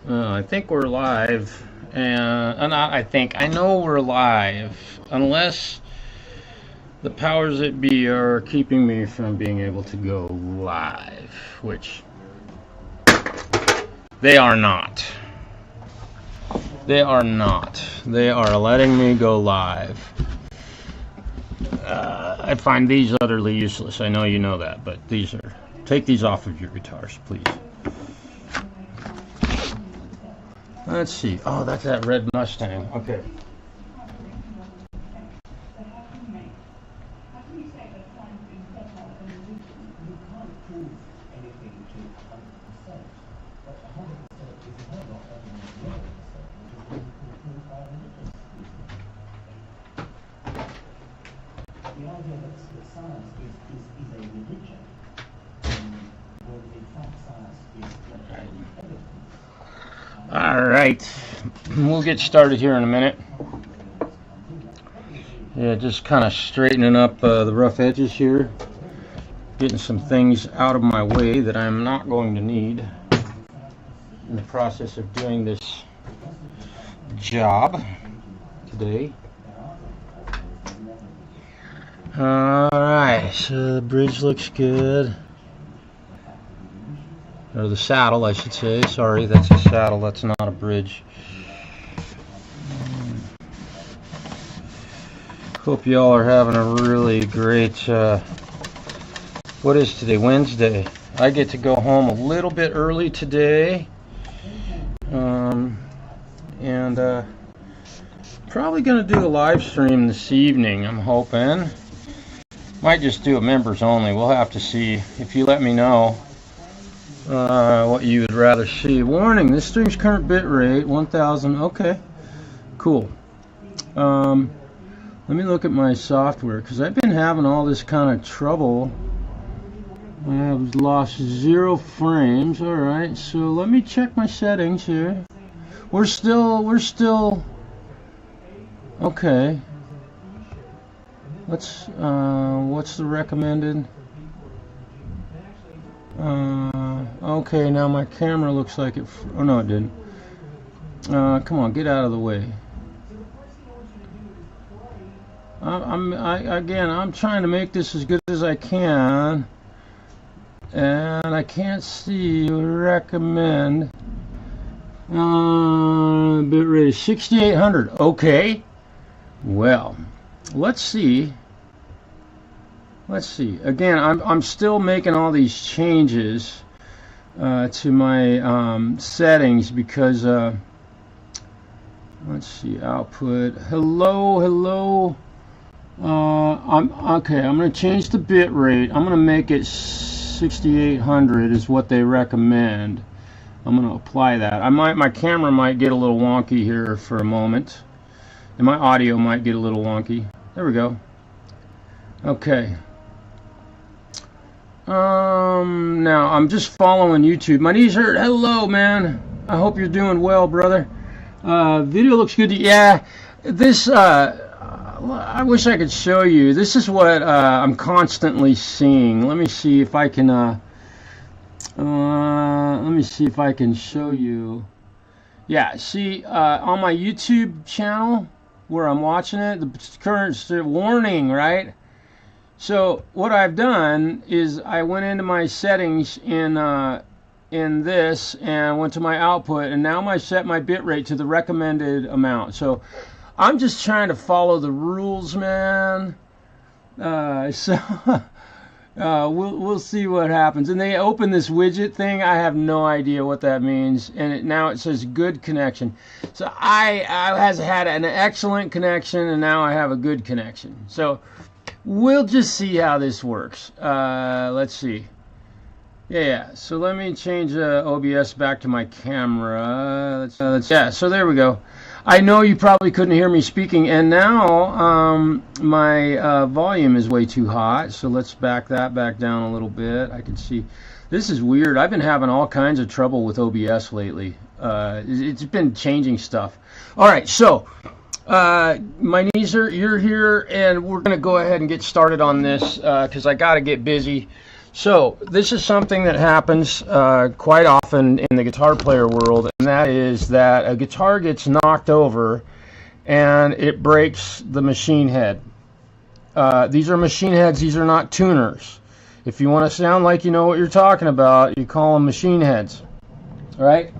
I think we're live, and I know we're live, unless the powers that be are keeping me from being able to go live, which they are not. They are not. They are letting me go live. I find these utterly useless. I know you know that, but these are... Take these off of your guitars, please. Let's see. Oh, that's that red Mustang. Okay. Alright, we'll get started here in a minute. Yeah, just kind of straightening up the rough edges here. Getting some things out of my way that I'm not going to need in the process of doing this job today. Alright, so the bridge looks good. Or the saddle, I should say. Sorry, that's a saddle, that's not a bridge. Hope y'all are having a really great, what is today? Wednesday. I get to go home a little bit early today. Probably going to do a live stream this evening, I'm hoping. Might just do a members only. We'll have to see if you let me know. What you would rather see. Warning, this stream's current bit rate 1000. Okay, cool. Let me look at my software, because I've been having all this kind of trouble. I've lost 0 frames. Alright, so let me check my settings here. We're still okay. Let's what's the recommended? Okay, now my camera looks like it. Oh no, it didn't. Come on, get out of the way. I'm trying to make this as good as I can, and I can't see recommend. Bitrate 6800. Okay. Well, let's see. Let's see. Again, I'm still making all these changes to my settings because let's see, output. Hello. I'm going to change the bit rate. I'm going to make it 6800 is what they recommend. I'm going to apply that. My camera might get a little wonky here for a moment, and my audio might get a little wonky. There we go. Okay. Now I'm just following YouTube. My knees hurt. Hello, man. I hope you're doing well, brother. Video looks good. Yeah, this, I wish I could show you. This is what, I'm constantly seeing. Let me see if I can, show you. Yeah, see, on my YouTube channel where I'm watching it, the current warning, right? So what I've done is I went into my settings in this and went to my output, and now I set my bit rate to the recommended amount. So I'm just trying to follow the rules, man. We'll see what happens. And they open this widget thing. I have no idea what that means, and now it says good connection. So I has had an excellent connection, and now I have a good connection. So we'll just see how this works. Let's see. Yeah. So let me change OBS back to my camera. Yeah. So there we go. I know you probably couldn't hear me speaking, and now my volume is way too hot. So let's back that back down a little bit. I can see. This is weird. I've been having all kinds of trouble with OBS lately. It's been changing stuff. All right. So. My knees are, you're here, and we're going to go ahead and get started on this because I got to get busy. So this is something that happens quite often in the guitar player world, and that is that a guitar gets knocked over and it breaks the machine head. These are machine heads, these are not tuners. If you want to sound like you know what you're talking about, you call them machine heads. All right?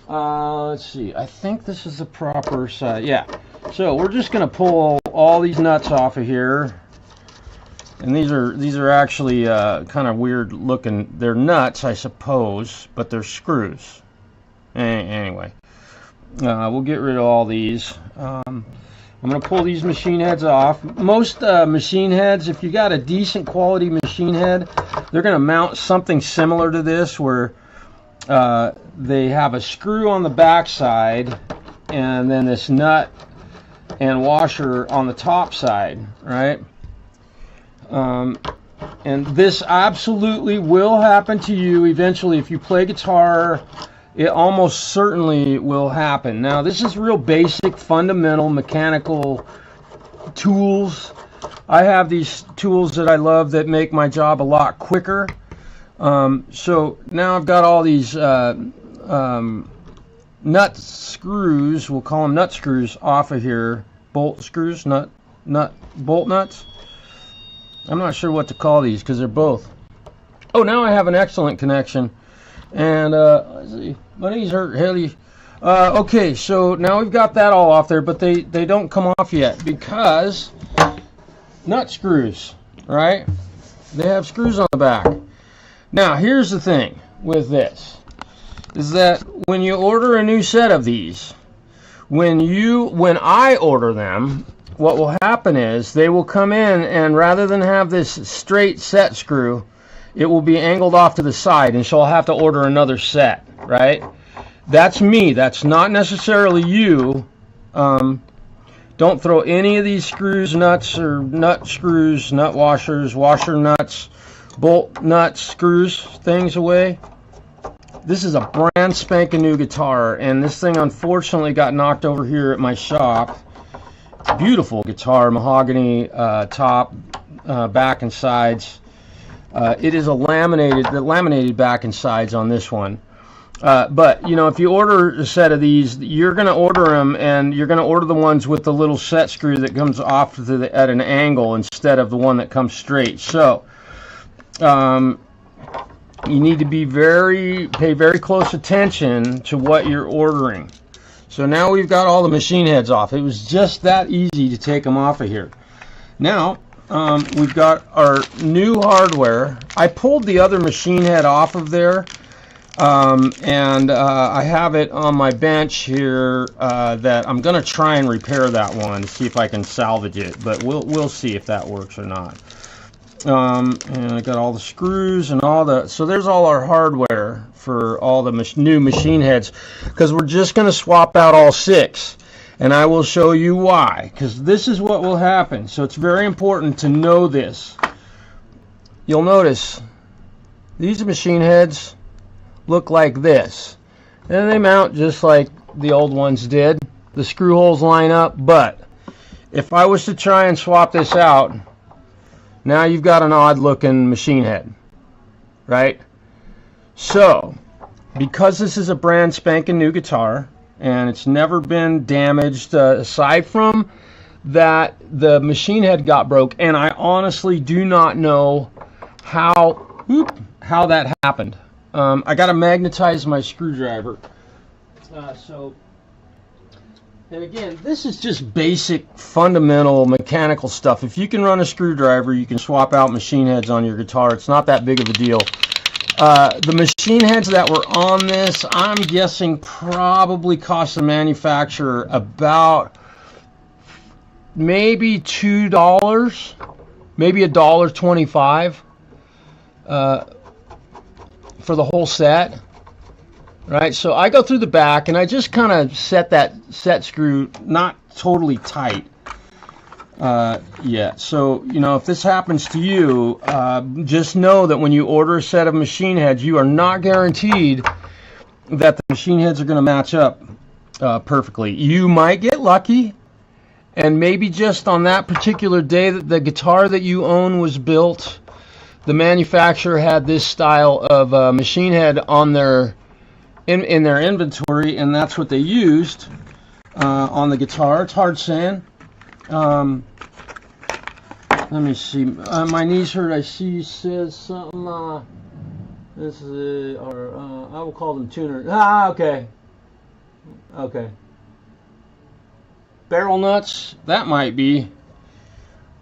Let's see, I think this is the proper size. Yeah. So we're just going to pull all these nuts off of here. And these are actually kind of weird looking. They're nuts, I suppose, but they're screws. Anyway, we'll get rid of all these. I'm going to pull these machine heads off. Most machine heads, if you got a decent quality machine head, they're going to mount something similar to this, where they have a screw on the back side and then this nut and washer on the top side, right? And this absolutely will happen to you eventually. If you play guitar, it almost certainly will happen. Now, this is real basic, fundamental mechanical tools. I have these tools that I love that make my job a lot quicker. So now I've got all these nut screws, we'll call them nut screws, off of here. Bolt screws, bolt nuts. I'm not sure what to call these because they're both. Oh, now I have an excellent connection. And let's see, my knees hurt heavy. Okay, so now we've got that all off there, but they don't come off yet because nut screws, right? They have screws on the back. Now, here's the thing with this, is that when you order a new set of these, when I order them, what will happen is they will come in, and rather than have this straight set screw, it will be angled off to the side, and so I'll have to order another set, right? That's me. That's not necessarily you. Don't throw any of these screws, nuts, or nut screws, nut washers, washer nuts, bolt nuts, screws, things away. This is a brand spanking new guitar, and this thing unfortunately got knocked over here at my shop. Beautiful guitar, mahogany top, back and sides. It is a laminated back and sides on this one. But you know, if you order a set of these, you're going to order them, and you're going to order the ones with the little set screw that comes off to at an angle instead of the one that comes straight. So you need to be pay very close attention to what you're ordering. So now we've got all the machine heads off. It was just that easy to take them off of here. Now we've got our new hardware. I pulled the other machine head off of there, and I have it on my bench here that I'm going to try and repair that one, see if I can salvage it, but we'll see if that works or not. And I got all the screws and all the, so there's all our hardware for all the new machine heads, because we're just going to swap out all 6, and I will show you why, because this is what will happen. So it's very important to know this. You'll notice these machine heads look like this, and they mount just like the old ones did. The screw holes line up, but if I was to try and swap this out, now you've got an odd looking machine head, right? So, because this is a brand spanking new guitar, and it's never been damaged, aside from that the machine head got broke, and I honestly do not know how that happened. I got to magnetize my screwdriver. And again, this is just basic, fundamental mechanical stuff. If you can run a screwdriver, you can swap out machine heads on your guitar. It's not that big of a deal. The machine heads that were on this, I'm guessing probably cost the manufacturer about maybe $2, maybe $1.25 for the whole set. Right, so I go through the back and I just kind of set that set screw not totally tight yet. So, you know, if this happens to you, just know that when you order a set of machine heads, you are not guaranteed that the machine heads are going to match up perfectly. You might get lucky, and maybe just on that particular day that the guitar that you own was built, the manufacturer had this style of machine head on their in their inventory, and that's what they used on the guitar. It's hard saying. Let me see. My knees hurt. I see you says something. This is I will call them tuners. Okay. Okay. Barrel nuts. That might be.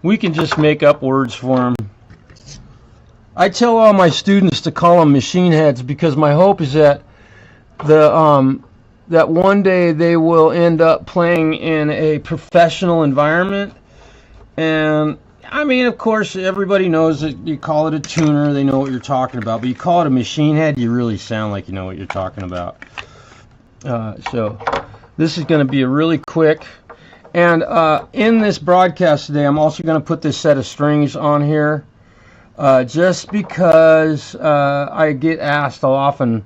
We can just make up words for them. I tell all my students to call them machine heads because my hope is that that one day they will end up playing in a professional environment. And I mean, of course, everybody knows that you call it a tuner, they know what you're talking about. But you call it a machine head, you really sound like you know what you're talking about. So this is going to be a really quick. And in this broadcast today, I'm also going to put this set of strings on here. Just because I get asked often,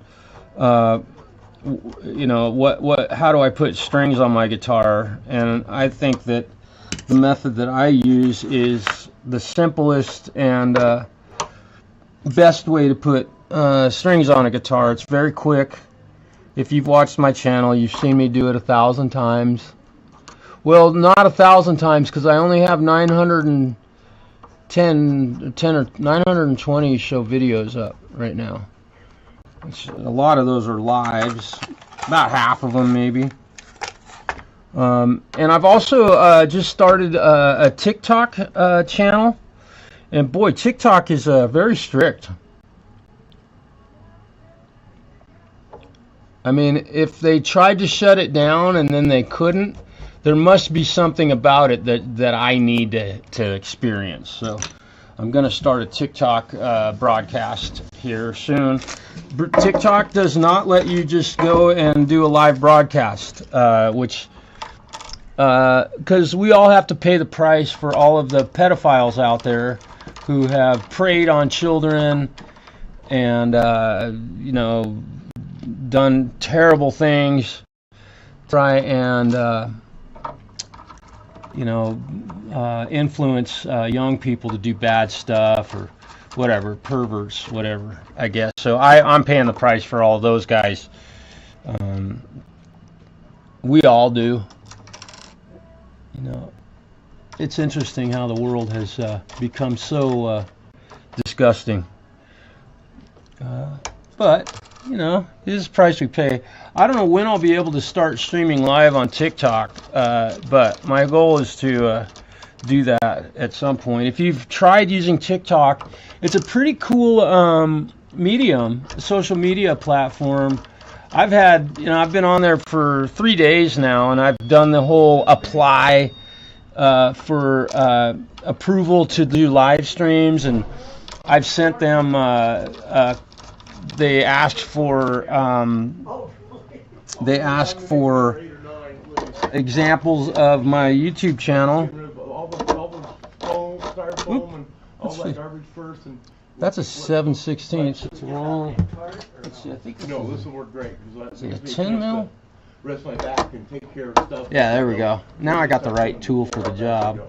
you know, how do I put strings on my guitar? And I think that the method that I use is the simplest and best way to put strings on a guitar. It's very quick. If you've watched my channel, you've seen me do it 1,000 times. Well, not 1,000 times, because I only have 910 or 920 show videos up right now. A lot of those are lives, about half of them maybe. And I've also just started a TikTok channel, and boy, TikTok is very strict. I mean, if they tried to shut it down and then they couldn't, there must be something about it that I need to experience. So I'm going to start a TikTok broadcast here soon. TikTok does not let you just go and do a live broadcast, which because we all have to pay the price for all of the pedophiles out there who have preyed on children and you know, done terrible things, try and you know, influence young people to do bad stuff or whatever, perverts, whatever, I guess. So I'm paying the price for all those guys. We all do. You know, it's interesting how the world has become so disgusting. But, you know, this is the price we pay. I don't know when I'll be able to start streaming live on TikTok, but my goal is to do that at some point. If you've tried using TikTok, it's a pretty cool medium, social media platform. I've been on there for 3 days now, and I've done the whole apply for approval to do live streams, and I've sent them they asked for examples of my YouTube channel. That's a 7/16. It's wrong. Let's see, I think this will work great. Is it a 10 mil? Rest my back and take care of stuff. Yeah, there we go. Now I got the right tool for the job.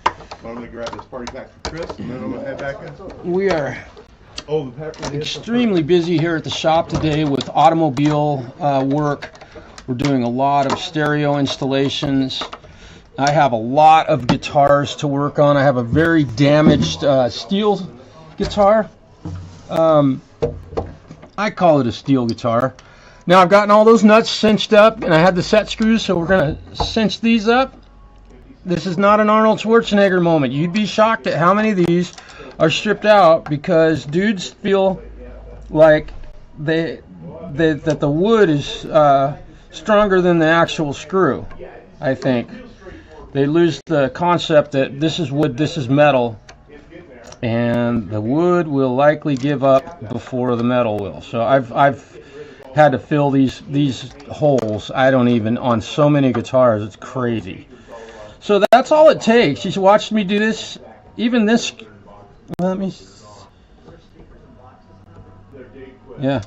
I'm going to grab this party pack for Chris, and then I'm going to head back in. We are extremely busy here at the shop today with automobile work. We're doing a lot of stereo installations. I have a lot of guitars to work on. I have a very damaged steel guitar. I call it a steel guitar. Now I've gotten all those nuts cinched up, and I had the set screws, so we're going to cinch these up. This is not an Arnold Schwarzenegger moment. You'd be shocked at how many of these are stripped out because dudes feel like that the wood is stronger than the actual screw. I think they lose the concept that this is wood, this is metal, and the wood will likely give up before the metal will. So I've had to fill these holes. I don't even, on so many guitars, it's crazy. So that's all it takes. She's watched me do this. Even this, let me, yeah,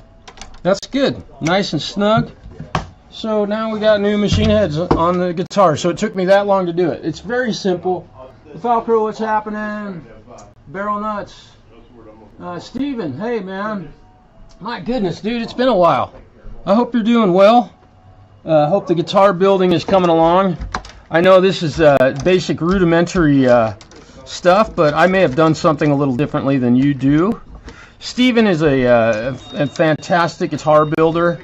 that's good. Nice and snug. So now we got new machine heads on the guitar. So it took me that long to do it. It's very simple. TheFalCro, what's happening? Barrel nuts. Steven, hey man. My goodness, dude, it's been a while. I hope you're doing well. Hope the guitar building is coming along. I know this is basic rudimentary stuff, but I may have done something a little differently than you do. Steven is a fantastic guitar builder,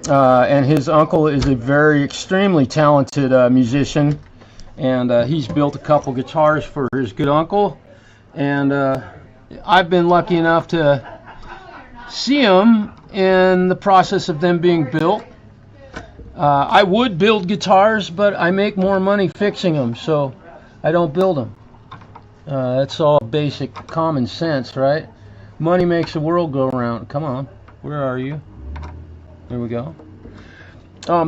and his uncle is a very extremely talented musician, and he's built a couple guitars for his good uncle, and I've been lucky enough to see them in the process of them being built. I would build guitars, but I make more money fixing them, so I don't build them. That's all basic common sense, right? Money makes the world go round. Come on, where are you? There we go.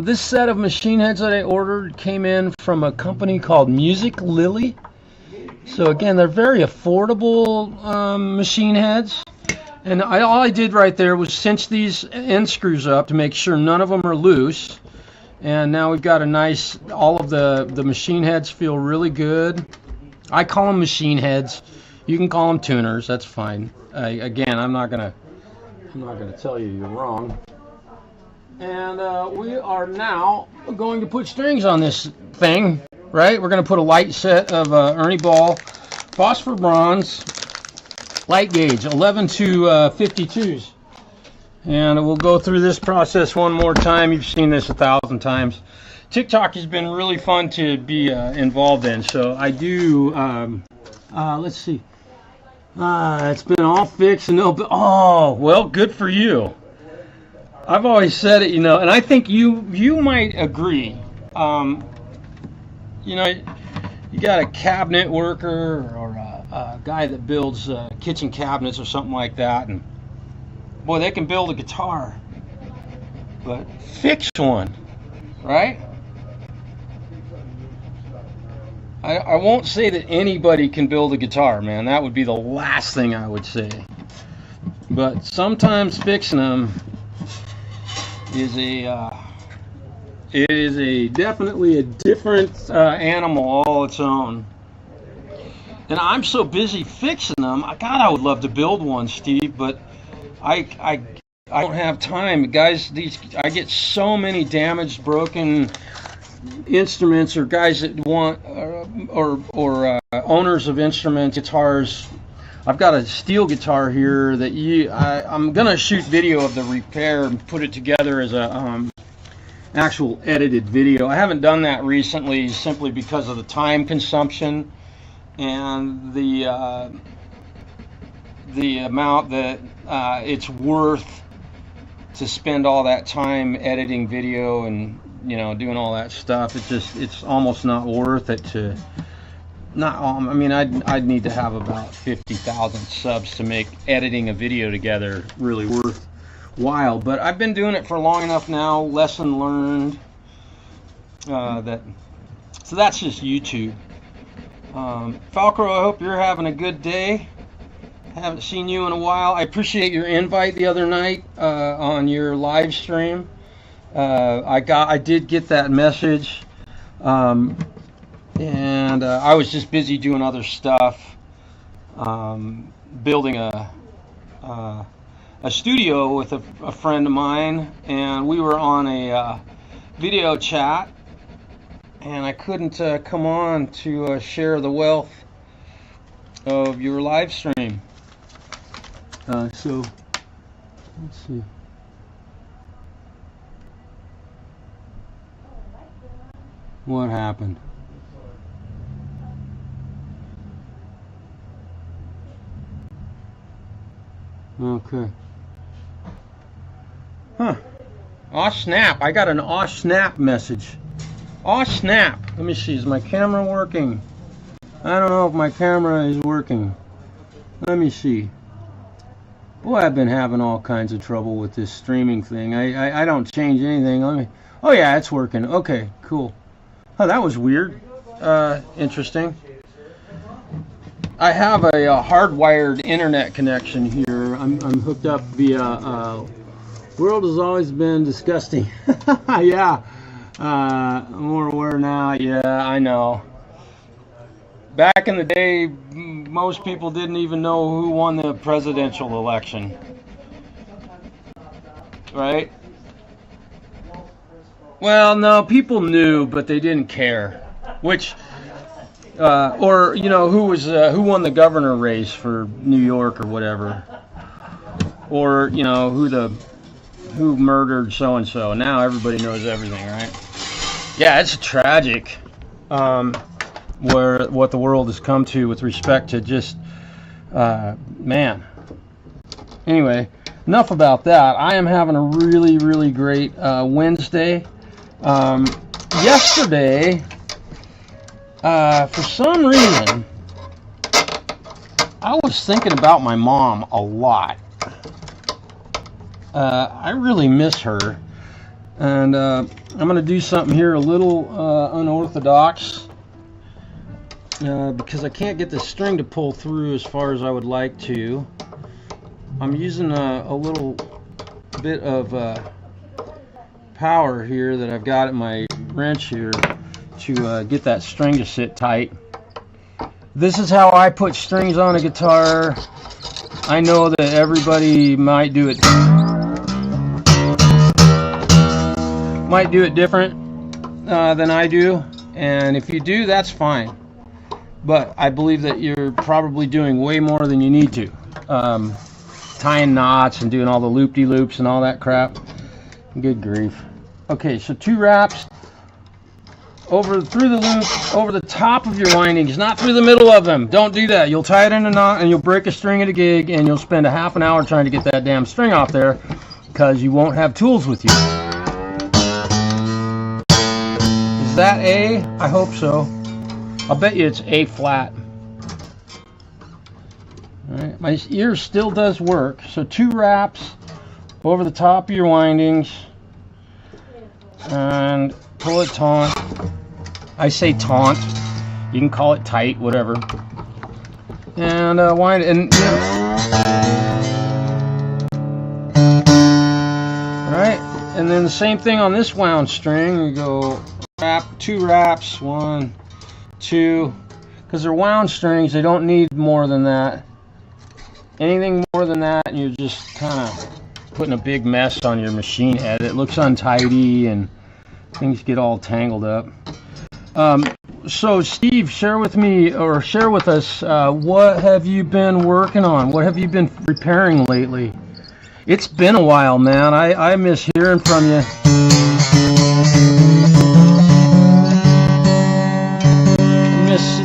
This set of machine heads that I ordered came in from a company called Music Lily. So again, they're very affordable machine heads. And all I did right there was cinch these end screws up to make sure none of them are loose. And now we've got a nice, all of the machine heads feel really good. I call them machine heads. You can call them tuners, that's fine. Again, I'm not gonna tell you you're wrong. And we are now going to put strings on this thing, right? We're gonna put a light set of Ernie Ball phosphor bronze light gauge, 11 to 52s. And we'll go through this process one more time. You've seen this 1,000 times. TikTok has been really fun to be involved in. So I do, let's see. It's been all fixed and oh, well, good for you. I've always said it, you know, and I think you might agree. You know, you got a cabinet worker or a guy that builds kitchen cabinets or something like that, and boy, they can build a guitar, but fix one, right? I won't say that anybody can build a guitar, man. That would be the last thing I would say. But sometimes fixing them is definitely a different animal all its own. And I'm so busy fixing them. God, I would love to build one, Steve, but I don't have time, guys. I get so many damaged, broken instruments, or guys that want or owners of instruments, guitars. I've got a steel guitar here that I'm gonna shoot video of the repair and put it together as a actual edited video. I haven't done that recently simply because of the time consumption and the amount that it's worth to spend all that time editing video and, you know, doing all that stuff. It's almost not worth it to I mean, I'd need to have about 50,000 subs to make editing a video together really worthwhile. But I've been doing it for long enough now. Lesson learned. So that's just YouTube. Falcro, I hope you're having a good day. Haven't seen you in a while. I appreciate your invite the other night on your live stream. I did get that message, and I was just busy doing other stuff, building a studio with a friend of mine, and we were on a video chat, and I couldn't come on to share the wealth of your live stream. So let's see. What happened? Okay. Huh. Aw snap. I got an aw snap message. Aw snap. Let me see. Is my camera working? I don't know if my camera is working. Let me see. Boy, I've been having all kinds of trouble with this streaming thing. I don't change anything. Let me. Oh yeah, it's working. Okay, cool. Oh, that was weird. Interesting. I have a hardwired internet connection here. I'm hooked up via. World has always been disgusting. Yeah. I'm more aware now. Yeah, I know. Back in the day, most people didn't even know who won the presidential election. Right? Well, no, people knew, but they didn't care. Which, or you know, who won the governor race for New York or whatever, or you know, who murdered so and so. Now everybody knows everything, right? Yeah, it's tragic, what the world has come to with respect to just, man. Anyway. Enough about that. I am having a really, really great Wednesday. Yesterday, for some reason, I was thinking about my mom a lot. I really miss her. And I'm going to do something here a little unorthodox. Because I can't get the string to pull through as far as I would like to. I'm using a little bit of power here that I've got at my wrench here to get that string to sit tight. This is how I put strings on a guitar. I know that everybody might do it different than I do, and if you do, that's fine. But I believe that you're probably doing way more than you need to. Tying knots and doing all the loop-de-loops and all that crap. Good grief. Okay, so 2 wraps through the loop, over the top of your windings, not through the middle of them. Don't do that. You'll tie it in a knot and you'll break a string at a gig, and you'll spend a half an hour trying to get that damn string off there because you won't have tools with you. Is that A? I hope so. I'll bet you it's A flat. Alright, my ear still does work. So 2 wraps over the top of your windings and pull it taut. I say taunt. You can call it tight, whatever. And wind it. And alright, and then the same thing on this wound string. You go 2 wraps, 1, 2, because they're wound strings. They don't need more than that. Anything more than that, and you're just kind of putting a big mess on your machine head. It looks untidy, and things get all tangled up. So, Steve, share with us, what have you been working on? What have you been repairing lately? It's been a while, man. I miss hearing from you.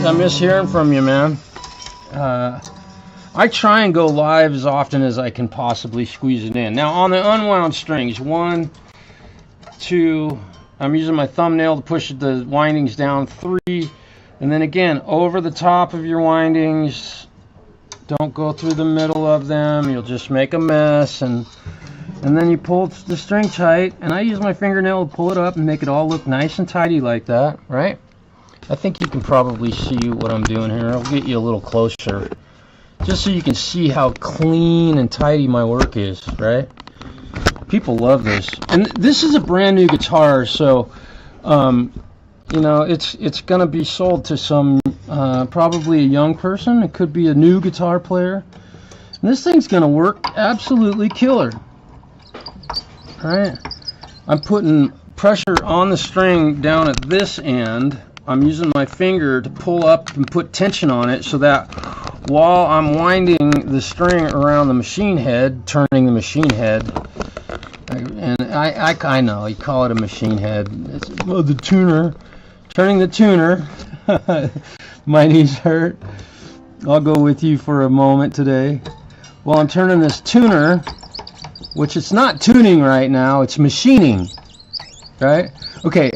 I miss hearing from you, man. I try and go live as often as I can possibly squeeze it in. Now, on the unwound strings, 1, 2, I'm using my thumbnail to push the windings down, 3, and then again, over the top of your windings. Don't go through the middle of them. You'll just make a mess, and then you pull the string tight, and I use my fingernail to pull it up and make it all look nice and tidy like that, right? I think you can probably see what I'm doing here. I'll get you a little closer, just so you can see how clean and tidy my work is, right? People love this. And this is a brand new guitar, so you know, it's gonna be sold to some probably a young person. It could be a new guitar player. And this thing's gonna work absolutely killer. Alright. I'm putting pressure on the string down at this end. I'm using my finger to pull up and put tension on it so that while I'm winding the string around the machine head, turning the machine head, and I know you call it a machine head, it's, well, the tuner, turning the tuner. My knees hurt. I'll go with you for a moment today. While I'm turning this tuner, which it's not tuning right now, it's machining, right? Okay,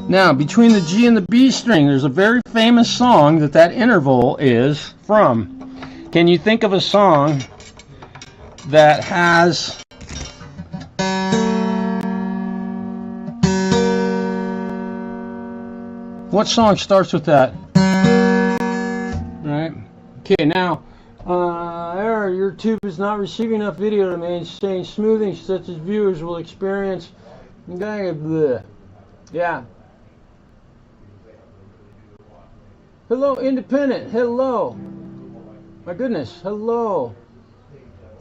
now, between the G and the B string, there's a very famous song that interval is from. Can you think of a song that has what song starts with that? Right? Okay, now Error, your tube is not receiving enough video to maintain smoothing such as viewers will experience. Yeah. Hello, Independent. Hello. My goodness. Hello.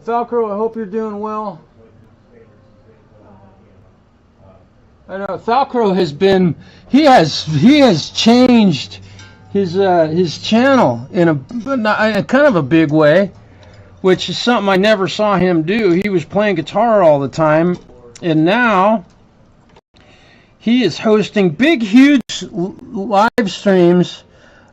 THEFALCRO, I hope you're doing well. I know THEFALCRO has been, he has changed his channel in a kind of a big way, which is something I never saw him do. He was playing guitar all the time, and now he is hosting big, huge live streams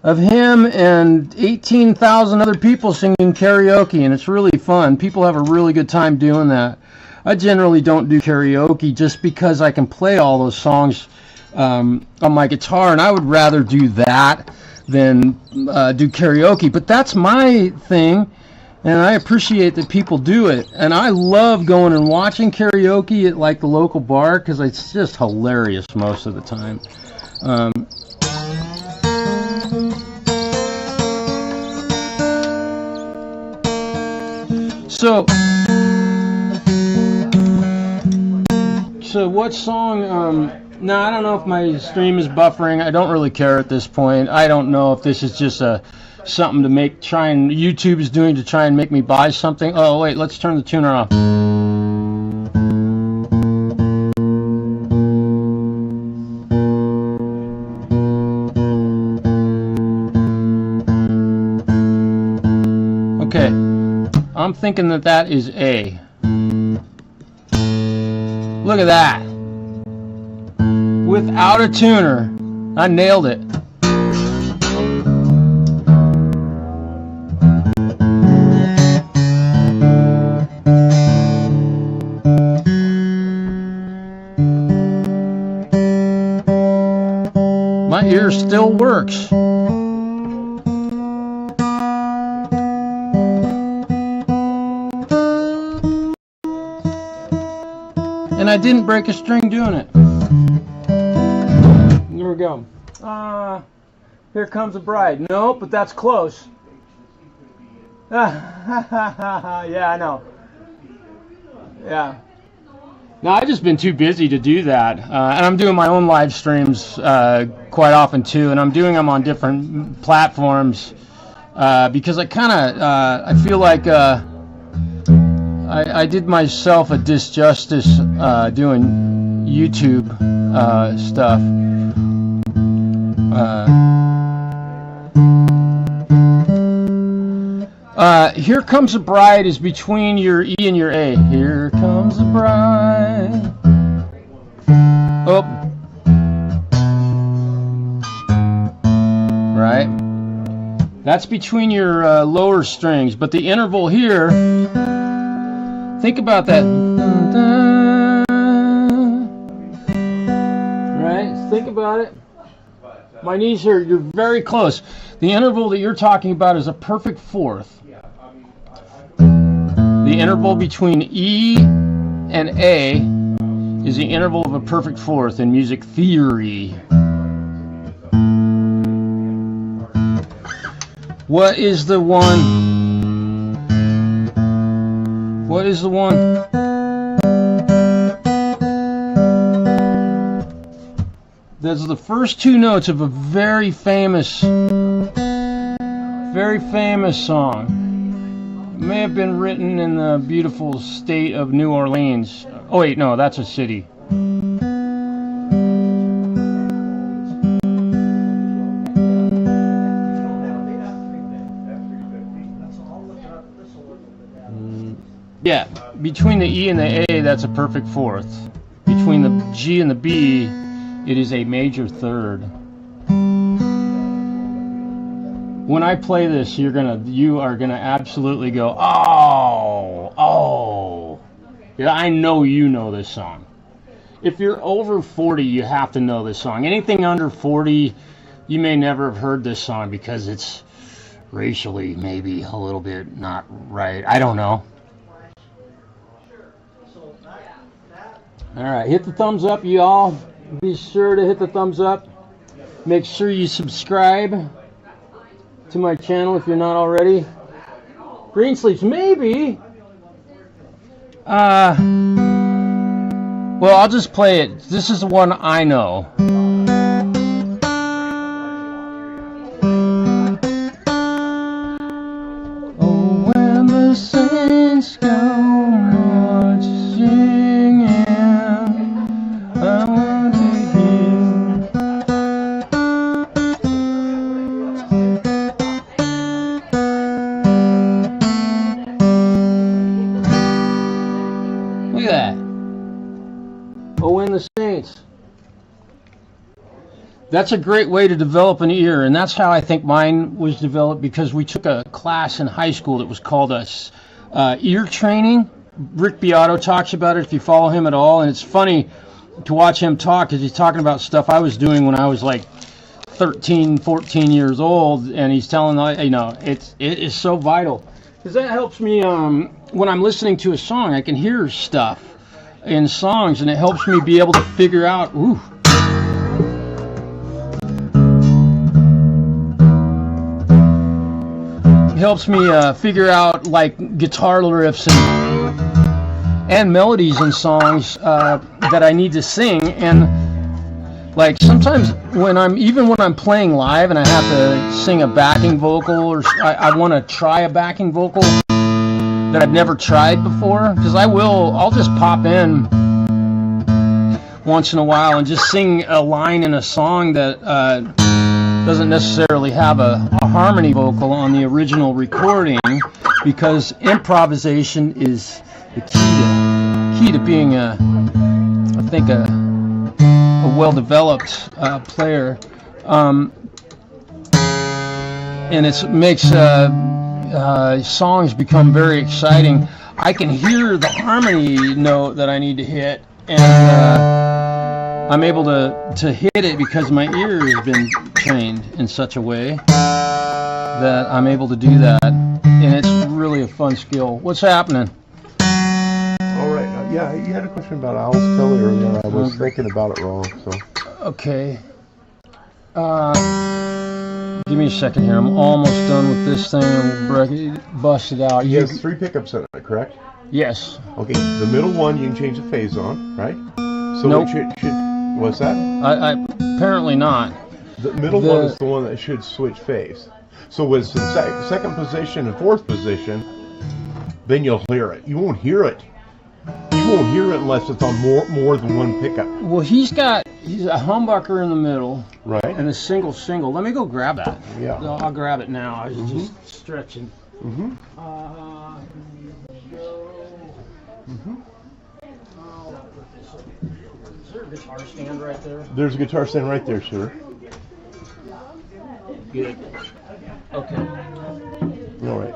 of him and 18,000 other people singing karaoke, and it's really fun. People have a really good time doing that. I generally don't do karaoke just because I can play all those songs on my guitar, and I would rather do that than do karaoke. But that's my thing, and I appreciate that people do it. And I love going and watching karaoke at like the local bar because it's just hilarious most of the time. So what song? No, I don't know if my stream is buffering. I don't really care at this point. I don't know if this is just something to YouTube is doing to try and make me buy something. Oh wait, let's turn the tuner off. Okay, I'm thinking that is A. Look at that. Without a tuner, I nailed it. My ear still works. And I didn't break a string doing it. Here we go. Here Comes a Bride. Nope, but that's close. Yeah, I know. Yeah. No, I've just been too busy to do that. And I'm doing my own live streams quite often too, and I'm doing them on different platforms because I feel like I did myself a disjustice doing YouTube stuff. Here Comes a Bride is between your E and your A. Here comes a bride. Oh. Right. That's between your lower strings, but the interval here, think about that. Right? Think about it. My knees here, you're very close. The interval that you're talking about is a perfect fourth. The interval between E and A is the interval of a perfect fourth in music theory. What is the one? What is the one? That's the first two notes of a very famous song. It may have been written in the beautiful state of New Orleans. Oh wait, no, that's a city. Yeah, between the E and the A, that's a perfect fourth. Between the G and the B, it is a major third. When I play this, you are gonna absolutely go, oh. Yeah, I know you know this song. If you're over 40, you have to know this song. Anything under 40, you may never have heard this song because it's racially maybe a little bit not right. I don't know. All right, hit the thumbs up, y'all. Be sure to hit the thumbs up. Make sure you subscribe to my channel if you're not already. Green sleeves, maybe. Well, I'll just play it. This is the one I know. Oh, when the saints go marching in, I want to hear. Look at that. Oh, when the saints. That's a great way to develop an ear, and that's how I think mine was developed, because we took a class in high school that was called ear training. Rick Beato talks about it if you follow him at all, and it's funny to watch him talk because he's talking about stuff I was doing when I was like 13, 14 years old, and he's telling, you know, it is so vital because that helps me when I'm listening to a song. I can hear stuff in songs, and it helps me be able to figure out, ooh. It helps me figure out like guitar riffs and melodies in songs that I need to sing. And like sometimes when I'm playing live and I have to sing a backing vocal, or I want to try a backing vocal that I've never tried before, because I'll just pop in once in a while and just sing a line in a song that doesn't necessarily have a harmony vocal on the original recording, because improvisation is the key to being I think a well-developed player, and it makes songs become very exciting. I can hear the harmony note that I need to hit, and I'm able to hit it because my ear has been trained in such a way that I'm able to do that, and it's really a fun skill. What's happening? All right. Yeah, you had a question about Owl's Telly earlier. I was thinking about it wrong. So. Okay. Give me a second here. I'm almost done with this thing, and we'll bust it out. He has 3 pickups in it, correct? Yes. Okay. The middle one you can change the phase on, right? So nope. It should. What's that? I apparently not. The middle one is the one that should switch phase. So when it's in second position and fourth position, then you'll hear it. You won't hear it. You won't hear it unless it's on more than one pickup. Well, he's a humbucker in the middle, right, and a single. Let me go grab that. Yeah, I'll grab it now. I was just stretching. Is there a guitar stand right there? There's a guitar stand right there, sir. Good. Okay. All right.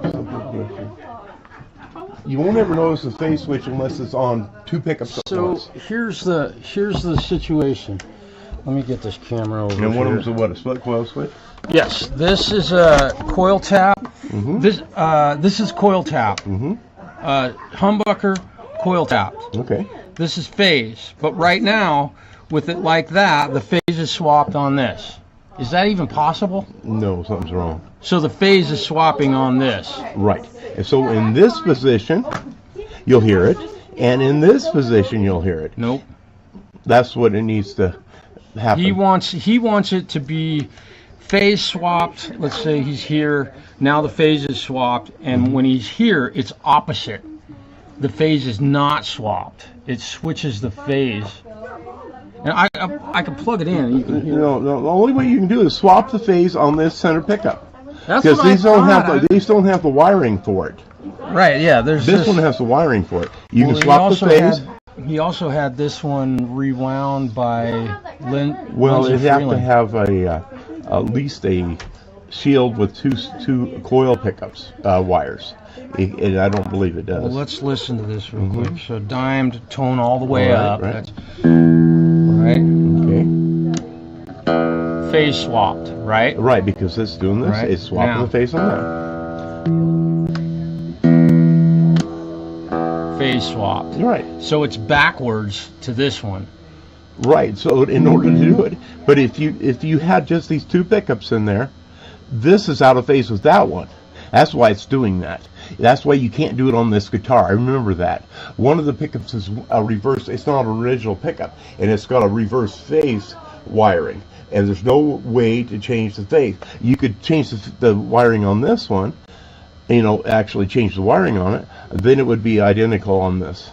You won't ever notice the phase switch unless it's on 2 pickups at once. So here's the situation. Let me get this camera over here. And one of them's a split coil switch? Yes. This is a coil tap. This is coil tap. Humbucker, coil tap. Okay. This is phase. But right now, with it like that, the phase is swapped on this. Is that even possible? No, something's wrong. So the phase is swapping on this. Right. And so in this position, you'll hear it. And in this position, you'll hear it. Nope. That's what it needs to happen. He wants it to be phase swapped. Let's say he's here. Now the phase is swapped. And when he's here, it's opposite. The phase is not swapped. It switches the phase. And I can plug it in. You can hear no, the only way you can do is swap the phase on this center pickup. Because these don't have the wiring for it. Right. Yeah. This one has the wiring for it. You can swap the phase. He also had this one rewound by Well, Lindsey it'd have Freeland. to have at least a shield with two coil pickups wires. I don't believe it does. Well, let's listen to this real quick. So dimed tone all the way up. Right. That's, right. Okay. Phase swapped. Right. Right, because it's doing this. Right. It's swapping Now. the phase on that. Phase swapped. Right. So it's backwards to this one. Right. So in order to do it, but if you had just these 2 pickups in there, this is out of phase with that one. That's why it's doing that. That's why you can't do it on this guitar. I remember that. One of the pickups is a reverse. It's not an original pickup, and it's got a reverse phase wiring, and there's no way to change the phase. You could change the wiring on this one, you know, actually change the wiring on it, then it would be identical on this.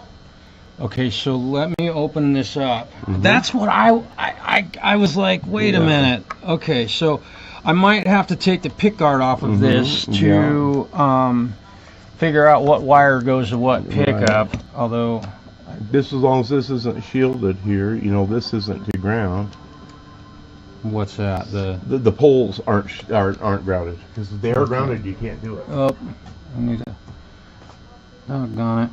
Okay, so let me open this up. That's what I was like, wait a minute. Okay, so I might have to take the pick guard off of this to figure out what wire goes to what pickup. Although this, as long as this isn't shielded here, you know, this isn't to ground. What's that? The poles aren't grounded, because if they are grounded, you can't do it. Oh, I need to. Doggone it.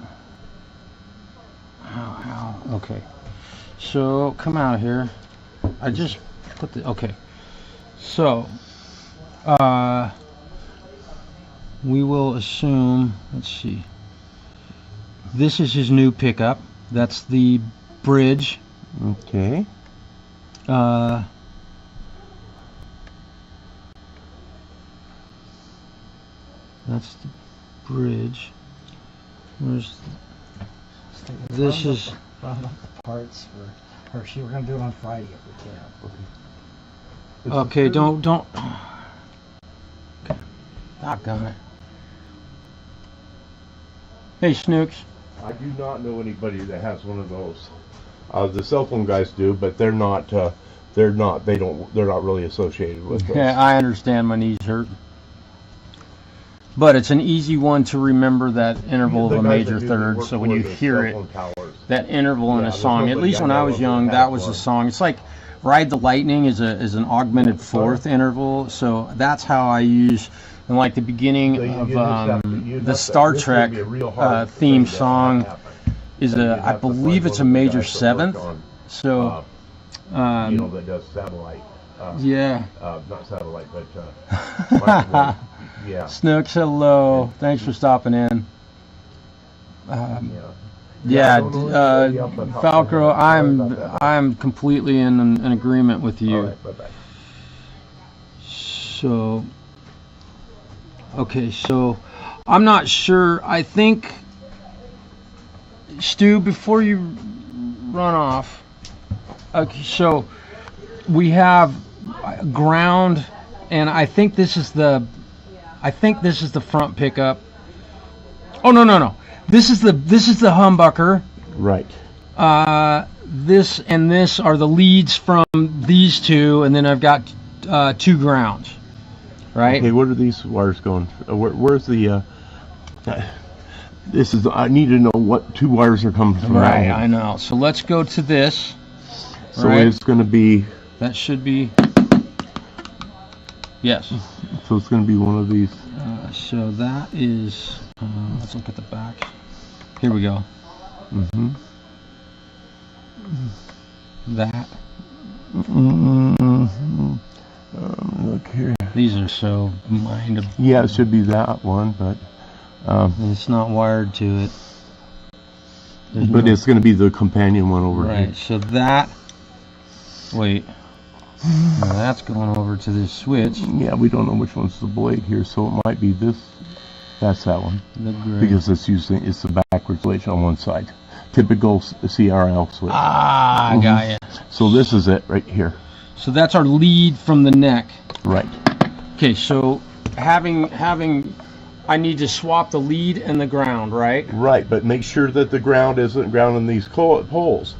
Ow. Okay. So come out of here. I just put the. Okay. So we will assume. Let's see. This is his new pickup. That's the bridge. Okay. That's the bridge. Where's this is round up the parts for Hershey. We're gonna do it on Friday if we can. okay. Don't. Doggone it. Hey, Snooks. I do not know anybody that has one of those. The cell phone guys do, but they're not. They're not really associated with those. Yeah, I understand. My knees hurt. But it's an easy one to remember, that interval of a major third. So when you hear it, that interval in a song, at least when I was young, that was the song. It's like Ride the Lightning is an augmented fourth interval. So that's how I use, in like the beginning of the Star Trek theme song is I believe it's a major seventh. So you know, that does satellite. Yeah. Not satellite, but microwave. Yeah. Snooks, hello. Thanks for stopping in. Falcro, I'm completely in agreement with you. All right, bye-bye. So, okay, so I'm not sure. I think, Stu, before you run off, okay, so we have ground, and I think this is the front pickup. Oh no. This is the humbucker. Right. This and this are the leads from these two, and then I've got two grounds. Right. Okay, what are these wires going? Where's the? This is. I need to know what two wires are coming from. Right. I know. So let's go to this. So it's going to be. That should be. Yes. So it's going to be one of these. So that is. Let's look at the back. Here we go. That. Look here. These are so mind. Yeah, it should be that one, but. It's not wired to it. But it's going to be the companion one over here. Right. So that. Wait. Now that's going over to this switch. Yeah, we don't know which one's the blade here, so it might be this. That's that one. The gray. Because it's the backwards switch on one side. Typical CRL switch. Ah, I got you. So this is it right here. So that's our lead from the neck. Right. Okay, so having I need to swap the lead and the ground, right? Right, but make sure that the ground isn't grounding these poles.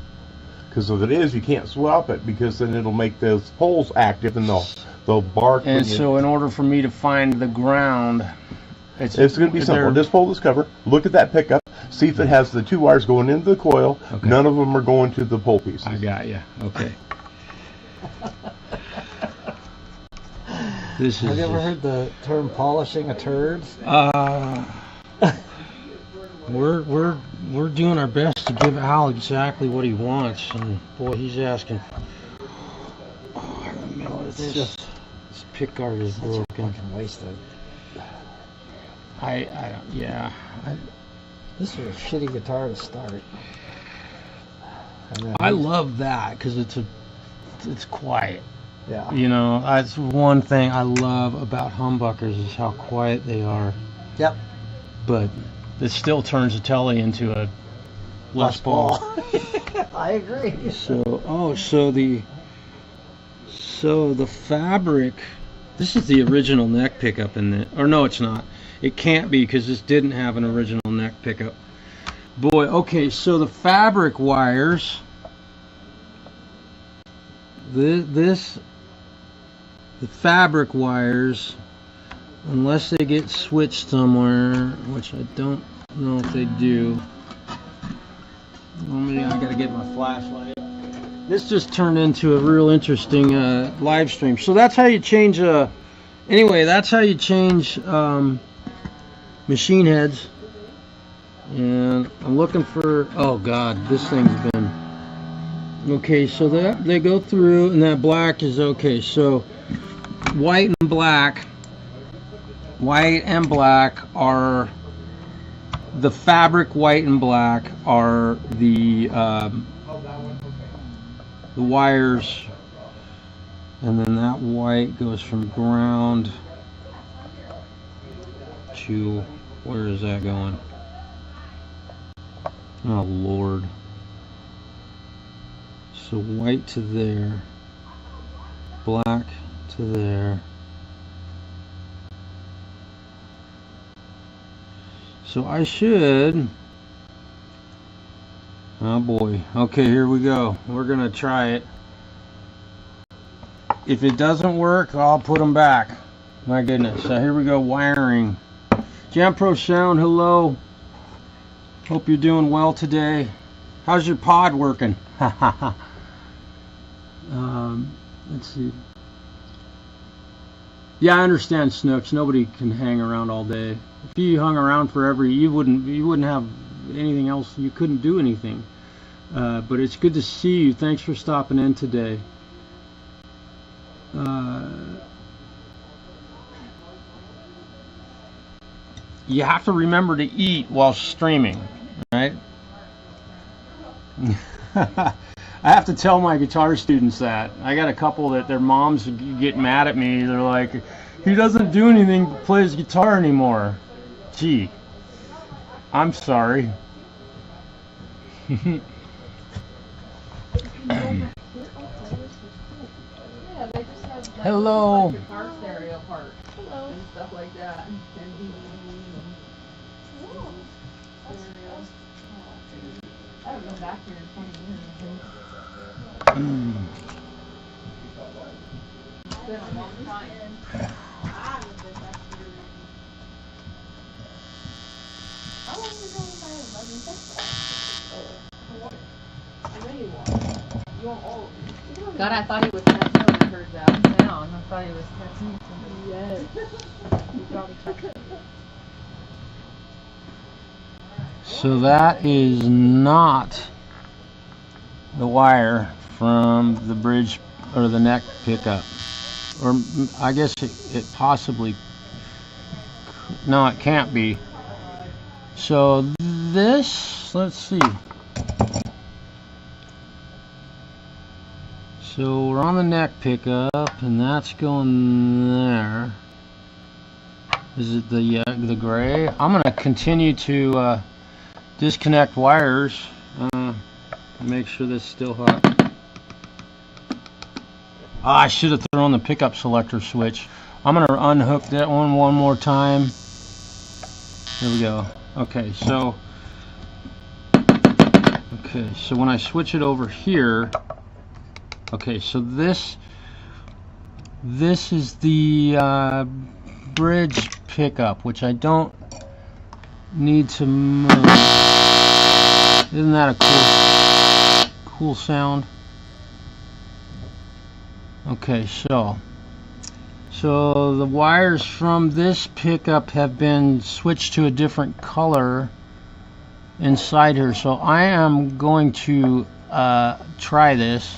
Because if it is, you can't swap it, because then it'll make those poles active and they'll bark. And so in order for me to find the ground, it's going to be simple. Just pull this cover, look at that pickup, see if it has the two wires going into the coil. Okay. None of them are going to the pole pieces. I got you. Okay. Have you ever heard the term polishing a turd? We're doing our best to give Al exactly what he wants, and boy, he's asking. Oh, I remember this pick guard is broken. Fucking wasted. This was a shitty guitar to start. I love that because it's quiet. Yeah. You know, that's one thing I love about humbuckers is how quiet they are. Yep. but it still turns a Telly into a Les Paul. I agree. So so the fabric. This is the original neck pickup in it, or no, it's not. It can't be because this didn't have an original neck pickup. Boy, okay, so the fabric wires. The fabric wires, unless they get switched somewhere, which I don't know if they do. I gotta get my flashlight. This just turned into a real interesting live stream. So that's how you change. Anyway, that's how you change machine heads. And I'm looking for. Oh God, this thing's been. Okay, so that they go through, and that black is okay. So white and black are the fabric. White and black are the wires, and then that white goes from ground to, where is that going? Oh Lord. So white to there, black to there. So I should. Oh boy. Okay, here we go. We're gonna try it. If it doesn't work, I'll put them back. My goodness. So here we go. Wiring. Jamprosound, hello. Hope you're doing well today. How's your pod working? Let's see. Yeah, I understand, Snooks. Nobody can hang around all day. If you hung around forever, you wouldn't have anything else. You couldn't do anything. But it's good to see you. Thanks for stopping in today. You have to remember to eat while streaming, right? I have to tell my guitar students that. I got a couple that their moms get mad at me. They're like, he doesn't do anything but play his guitar anymore. Gee, I'm sorry. Hello. Guitar stereo parts and stuff like that. I haven't been back here in 20 years. It's been a long time. How long ago was I in Logitech? God, I thought he was texting when I heard that sound. I thought he was texting somebody. Yes. He probably texted. So that is not the wire from the bridge or the neck pickup, or I guess it possibly, no, it can't be. So this, let's see. So we're on the neck pickup, and that's going there. Is it the gray? I'm gonna continue to disconnect wires. Make sure this is still hot. I should have thrown the pickup selector switch. I'm gonna unhook that one more time. Here we go. Okay, so when I switch it over here, okay, so this is the bridge pickup, which I don't need to move. Isn't that a cool sound? Okay, so the wires from this pickup have been switched to a different color inside here. So I am going to try this.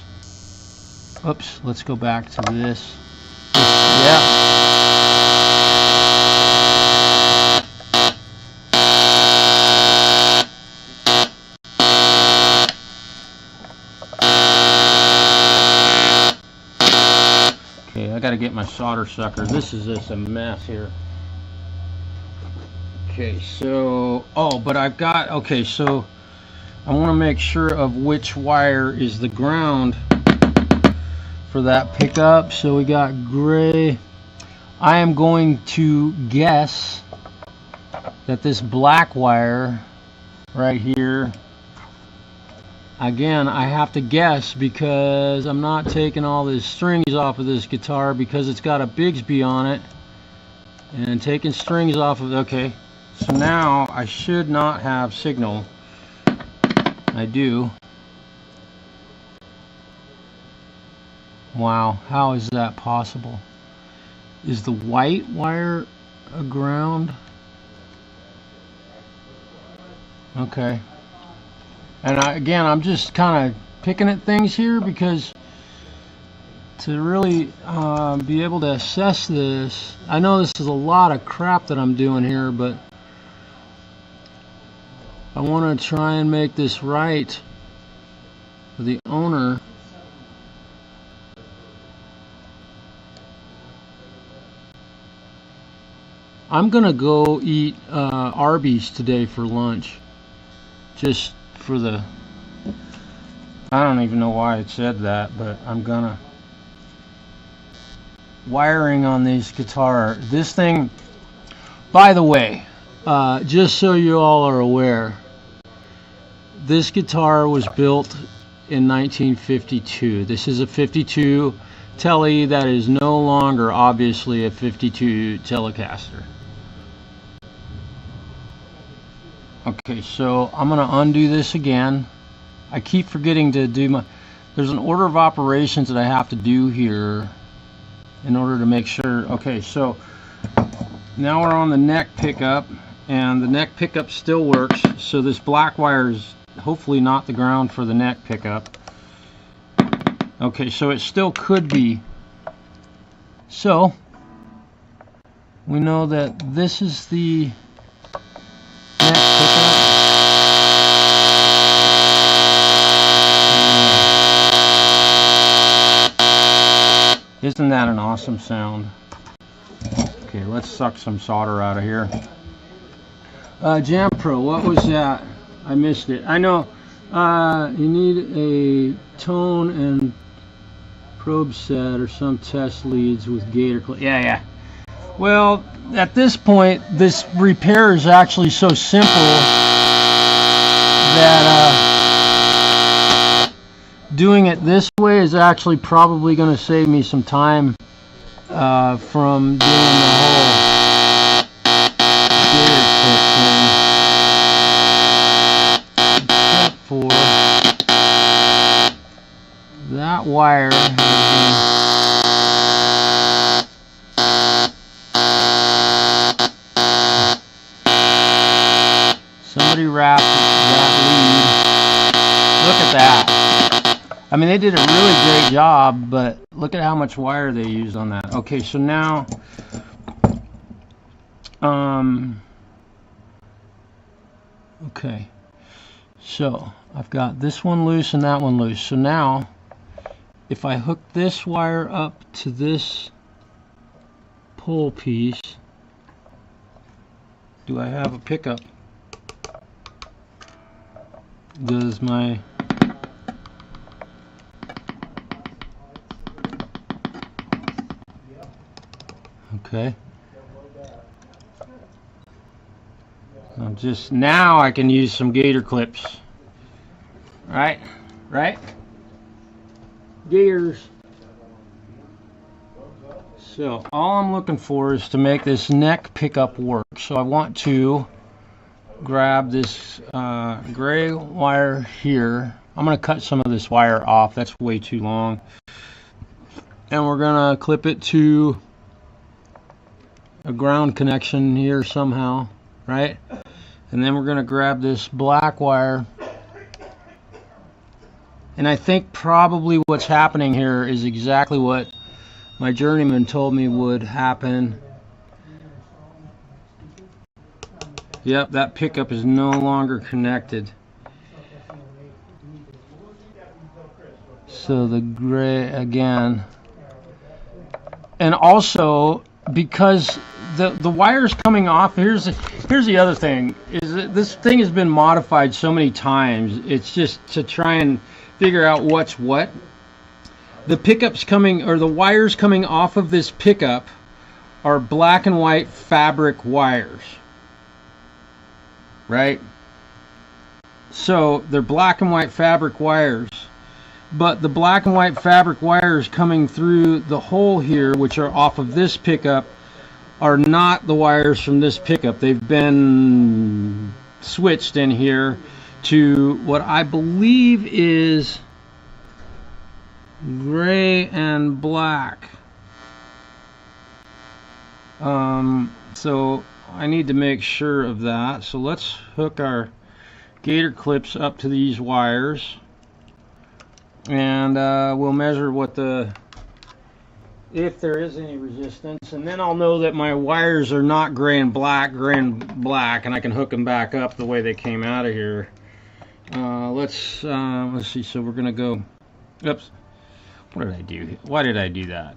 Oops, let's go back to this. Yeah. Okay, I gotta get my solder sucker. This is just a mess here. Okay, so, oh, but I've got, okay, so I want to make sure of which wire is the ground for that pickup. So we got gray. I am going to guess that this black wire right here, again, I have to guess because I'm not taking all the strings off of this guitar because it's got a Bigsby on it, and taking strings off of, okay, so now I should not have signal. I do. Wow, how is that possible? Is the white wire a ground? Okay. And again, I'm just kind of picking at things here because to really be able to assess this, I know this is a lot of crap that I'm doing here, but I want to try and make this right for the owner. I'm gonna go eat Arby's today for lunch, just for the, I don't even know why it said that, but I'm gonna. Wiring on this guitar, this thing, by the way, just so you all are aware, this guitar was built in 1952. This is a 52 Tele that is no longer obviously a 52 Telecaster. Okay, so I'm going to undo this again. I keep forgetting to do my, there's an order of operations that I have to do here in order to make sure. Okay, so now we're on the neck pickup, and the neck pickup still works, so this black wire is hopefully not the ground for the neck pickup. Okay, so it still could be. So we know that this is the neck pickup. Isn't that an awesome sound? Okay, let's suck some solder out of here. Jampro, what was that? I missed it. I know you need a tone and probe set or some test leads with gator clip. Yeah. Well, at this point, this repair is actually so simple that doing it this way is actually probably going to save me some time from doing the whole gator clip thing. Except for that wire has been, somebody wrapped that lead. Look at that. I mean, they did a really great job, but look at how much wire they used on that. Okay, so now, okay, so I've got this one loose and that one loose. So now, if I hook this wire up to this pole piece, do I have a pickup? Does my okay. I'm just, now I can use some gator clips. Right? Gators. So all I'm looking for is to make this neck pickup work. So I want to grab this gray wire here. I'm going to cut some of this wire off. That's way too long. And we're going to clip it to a ground connection here somehow, right? And then we're going to grab this black wire. And I think probably what's happening here is exactly what my journeyman told me would happen. Yep, that pickup is no longer connected. So the gray again. And also, because the wires coming off. Here's the other thing, is that this thing has been modified so many times. It's just to try and figure out what's what. The pickups coming, or the wires coming off of this pickup, are black and white fabric wires, right? So they're black and white fabric wires, but the black and white fabric wires coming through the hole here, which are off of this pickup, are not the wires from this pickup. They've been switched in here to what I believe is gray and black. So I need to make sure of that. So let's hook our gator clips up to these wires, and we'll measure what if there is any resistance, and then I'll know that my wires are not gray and black, and I can hook them back up the way they came out of here. Let's see. So we're gonna go. Oops. What did I do? Why did I do that?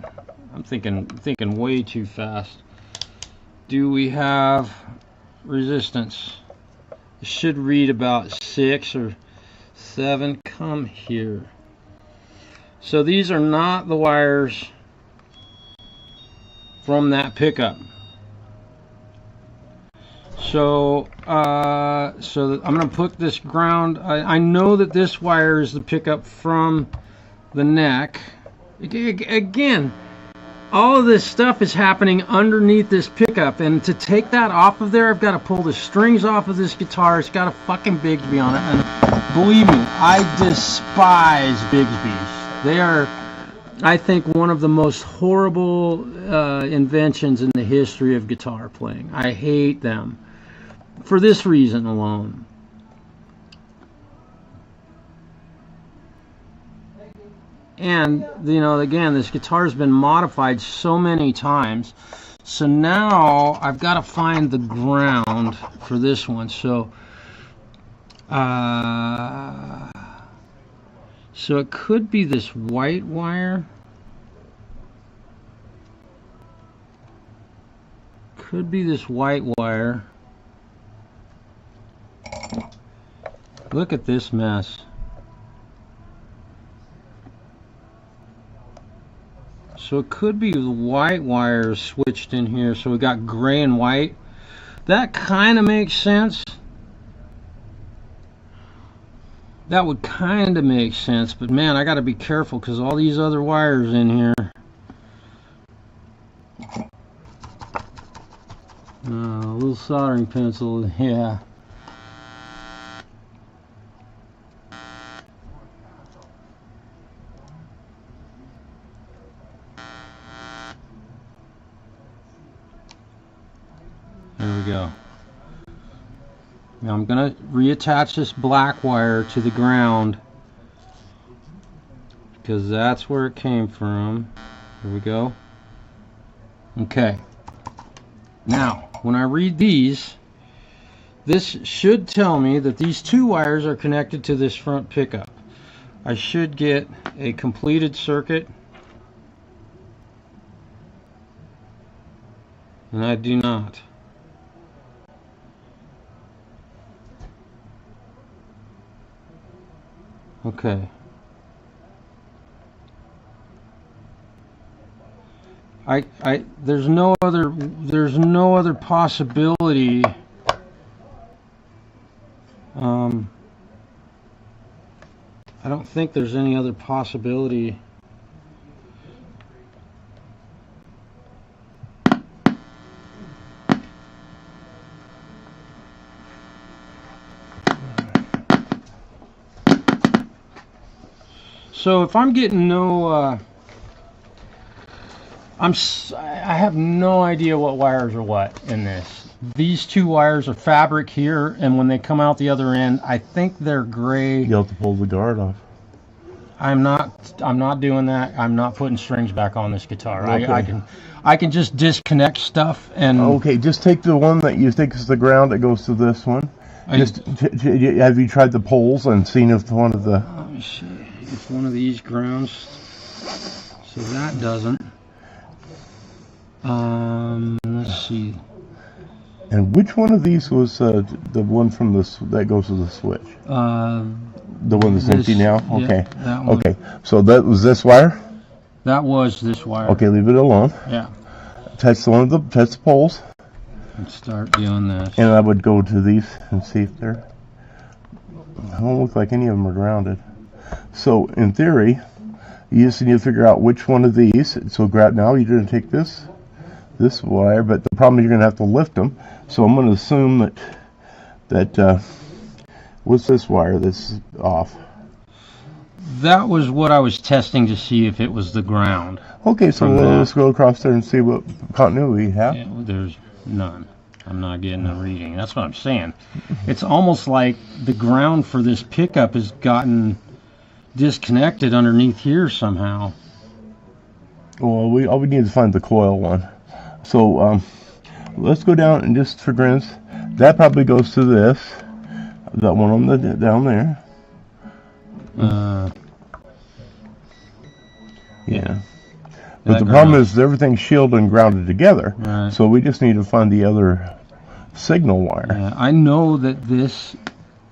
I'm thinking way too fast. Do we have resistance? It should read about 6 or 7. Come here. So these are not the wires from that pickup. So I'm going to put this ground. I know that this wire is the pickup from the neck. Again, all of this stuff is happening underneath this pickup, and to take that off of there, I've got to pull the strings off of this guitar. It's got a fucking Bigsby on it, and believe me, I despise Bigsbys. They are, I think, one of the most horrible inventions in the history of guitar playing. I hate them for this reason alone. And, you know, again, this guitar's been modified so many times. So now I've got to find the ground for this one. So, so it could be this white wire. Could be this white wire. Look at this mess. So it could be the white wires switched in here. So we got gray and white. That kind of makes sense. That would kind of make sense. But man, I got to be careful because all these other wires in here. A little soldering pencil, yeah. There we go. Now I'm going to reattach this black wire to the ground because that's where it came from. Here we go. Okay. Now, when I read these, this should tell me that these two wires are connected to this front pickup. I should get a completed circuit, and I do not. Okay. There's no other possibility. I don't think there's any other possibility. So if I'm getting no, I have no idea what wires are what in this. These two wires are fabric here, and when they come out the other end, I think they're gray. You'll have to pull the guard off. I'm not doing that. I'm not putting strings back on this guitar. Okay. I can just disconnect stuff and. Okay, just take the one that you think is the ground that goes to this one. Have you tried the poles and seen if one of the? Let me see if one of these grounds. So that doesn't. Let's see. And which one of these was the one from that goes to the switch? The one that's empty now? Yeah, Okay. that one. Okay. So that was this wire? That was this wire. Okay, leave it alone. Yeah. Touch the poles. And start doing this. And I would go to these and see if they're... I don't look like any of them are grounded. So in theory, you just need to figure out which one of these. So now you're going to take this wire, but the problem is you're going to have to lift them. So I'm going to assume that what's this wire that's off? That was what I was testing to see if it was the ground. Okay, so let's go across there and see what continuity we have. Yeah, there's none. I'm not getting a reading. That's what I'm saying. It's almost like the ground for this pickup has gotten disconnected underneath here somehow. Well, all we need is find the coil one. So let's go down and just for grins, that probably goes to this. That one on the down there. Yeah. But the problem is everything's shielded and grounded together. Right. So we just need to find the other signal wire. Yeah, I know that this,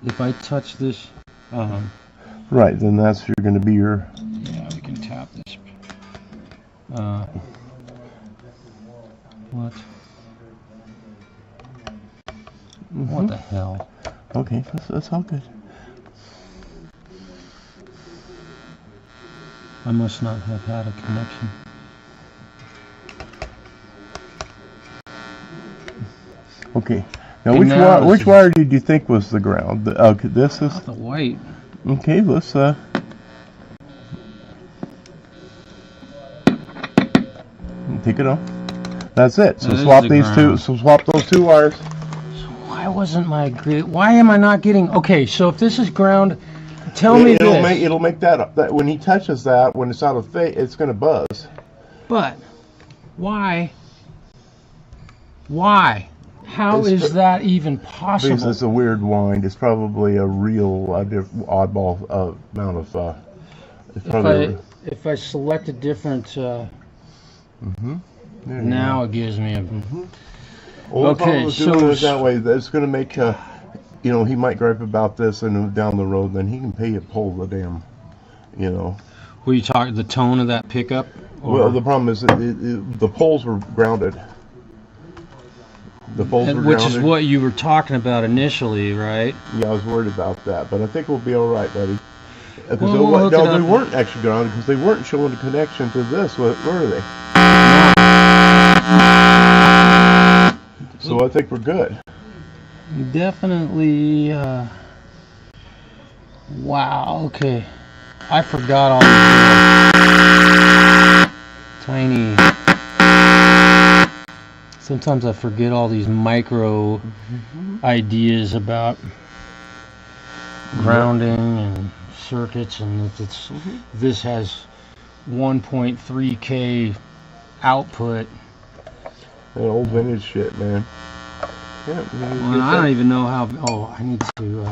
if I touch this, right, then that's going to be your... Yeah, we can tap this. What? What the hell? Okay, that's all good. I must not have had a connection. Okay. Now, which wire did you think was the ground? This is the white. Okay, let's take it off. That's it. So swap these two. So swap those two wires. So why am I not getting? Okay, so if this is ground, tell me this. It'll make that when he touches that, when it's out of phase, it's going to buzz. But why? Why? How is that even possible? Because it's a weird wind. It's probably a real oddball amount of. It's probably if I select a different. Now it gives me a. Well, okay, so it that way, that's going to make. He might gripe about this, and down the road, then he can pay it, pull the damn. Were you talking the tone of that pickup? Well, the problem is the poles were grounded. The poles were grounded. Which is what you were talking about initially, right? Yeah, I was worried about that, but I think we'll be all right, buddy. Because they weren't actually grounded because they weren't showing a connection to this. Were they? So I think we're good. Definitely. Wow. Okay. I forgot all these tiny. Sometimes I forget all these micro ideas about grounding and circuits, and if it's this has 1.3K output. That old vintage shit, man. Yeah, well, I don't even know how. Oh, I need to.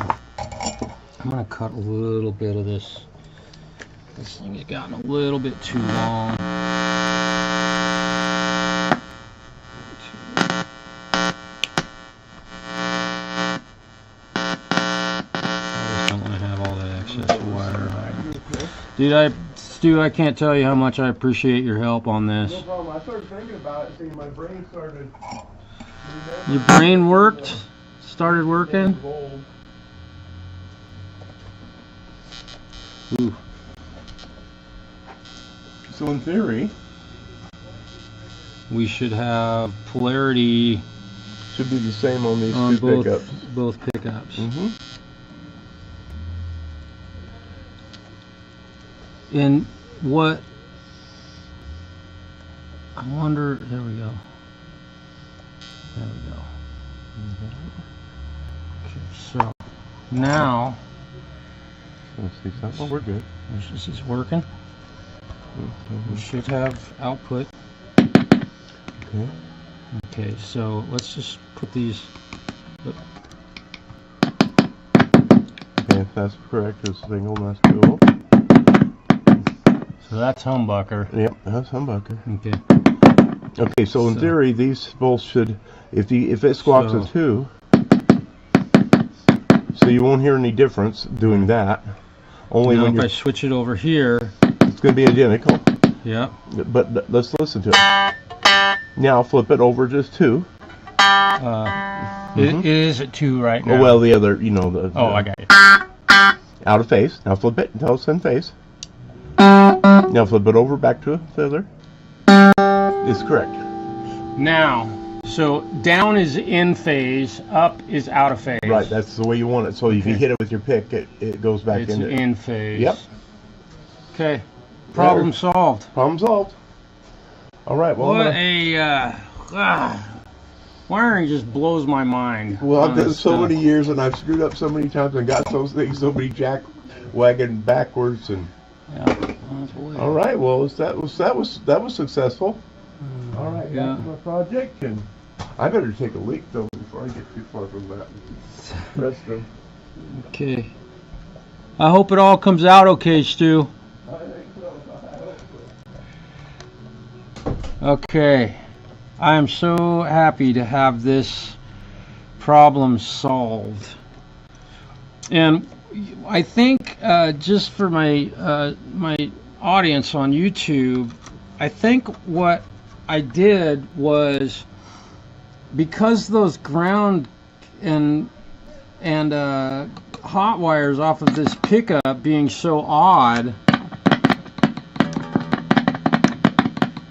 I'm gonna cut a little bit of this. This thing has gotten a little bit too long. I just don't want to have all that excess wire. Dude, Stu, I can't tell you how much I appreciate your help on this. No problem. I started thinking about it. See, my brain started. Your brain worked? Started working? Ooh. So in theory, we should have polarity. Should be the same on these two pickups. Both pickups. And what? I wonder. There we go. There we go. Okay, so now. Let's see something. We're good. This is working. We should have output. Okay. Okay, so let's just put these. Okay, if that's correct, it's single, that's cool. So that's humbucker. Yep, that's humbucker. Okay. Okay, so in theory, these both should, if it squawks a 2, so you won't hear any difference doing that. Only now when if I switch it over here, it's going to be identical. Yeah. But let's listen to it. Now flip it over just 2. It is at 2 right now. Oh, well, the other, you know, the I got you. out of phase. Now flip it until it's in phase. Now flip it over back to the other. It's correct. Now, so down is in phase, up is out of phase. Right, that's the way you want it. So if you hit it with your pick, it goes back it's into in phase. Yep. Okay. Problem solved. Problem solved. All right. Well, what wiring just blows my mind. Well, I've done so many years, and I've screwed up so many times, and got those things so many jack wagging backwards, and. Yeah. All right. Well, that was successful. All right. Yeah. Back to my project, and I better take a leak though before I get too far from that restroom. Okay. I hope it all comes out okay, Stu. Okay. I am so happy to have this problem solved. And I think just for my my audience on YouTube, I think what I did was, because those ground and hot wires off of this pickup being so odd,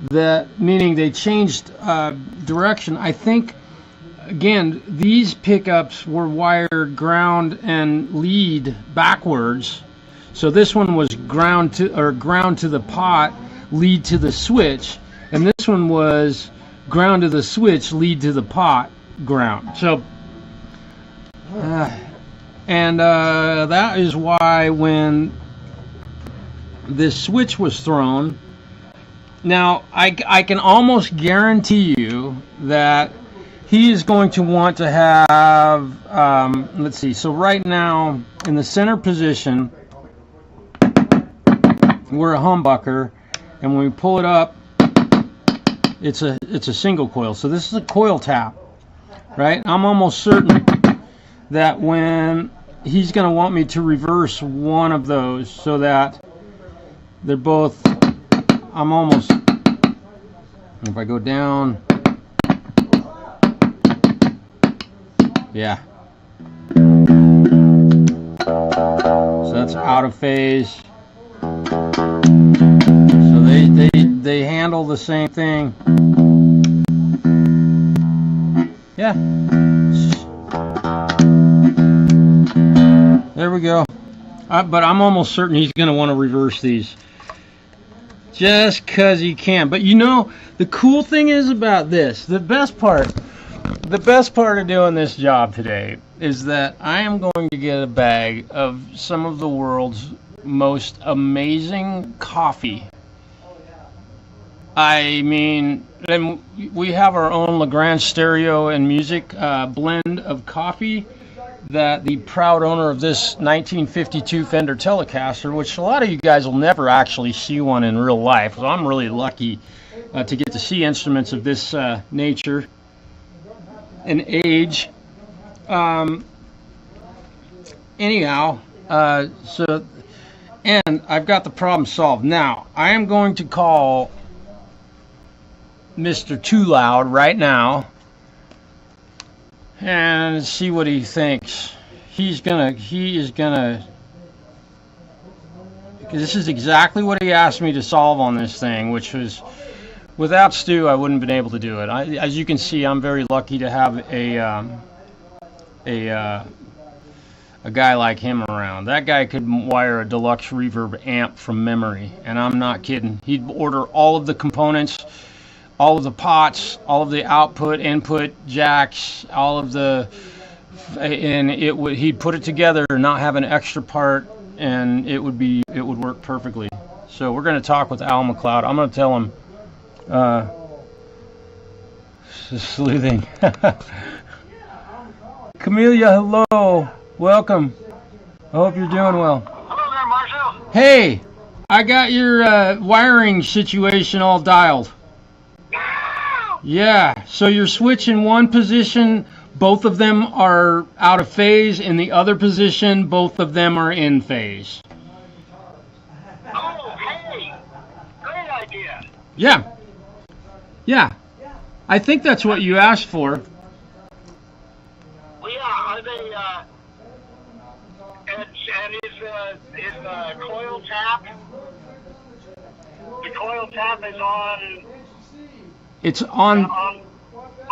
that meaning they changed direction. I think again these pickups were wired ground and lead backwards, so this one was ground to the pot, lead to the switch, and this one was ground to the switch, lead to the pot, ground. So that is why when this switch was thrown. Now, I can almost guarantee you that he is going to want to have, let's see, so right now, in the center position, we're a humbucker, and when we pull it up, it's a single coil. So this is a coil tap, right? I'm almost certain that when he's going to want me to reverse one of those so that they're both, I'm almost, if I go down, yeah. So that's out of phase. So they handle the same thing. Yeah. There we go. But I'm almost certain he's going to want to reverse these. Just because he can. But you know, the cool thing is about this, the best part of doing this job today is that I am going to get a bag of some of the world's most amazing coffee. I mean, and we have our own Grande stereo and music blend of coffee that the proud owner of this 1952 Fender Telecaster, which a lot of you guys will never actually see one in real life, so I'm really lucky to get to see instruments of this nature and age. Anyhow, so, and I've got the problem solved. Now, I am going to call Mr. Too Loud right now and see what he thinks. He is gonna, because this is exactly what he asked me to solve on this thing, which was, without Stu, I wouldn't have been able to do it. As you can see, I'm very lucky to have a guy like him around. That guy could wire a deluxe reverb amp from memory, and I'm not kidding. He'd order all of the components, all of the pots, all of the output, input, jacks, all of the, and he'd put it together, not have an extra part, and it would work perfectly. So we're going to talk with Al McLeod. I'm going to tell him, sleuthing. Camellia, hello, welcome. I hope you're doing well. Hello there, Marshall. Hey, I got your wiring situation all dialed. Yeah, so you're switching one position, both of them are out of phase. In the other position, both of them are in phase. Oh, hey, great idea. Yeah. Yeah. I think that's what you asked for. Well, yeah, are they, and is the coil tap, is on... It's on...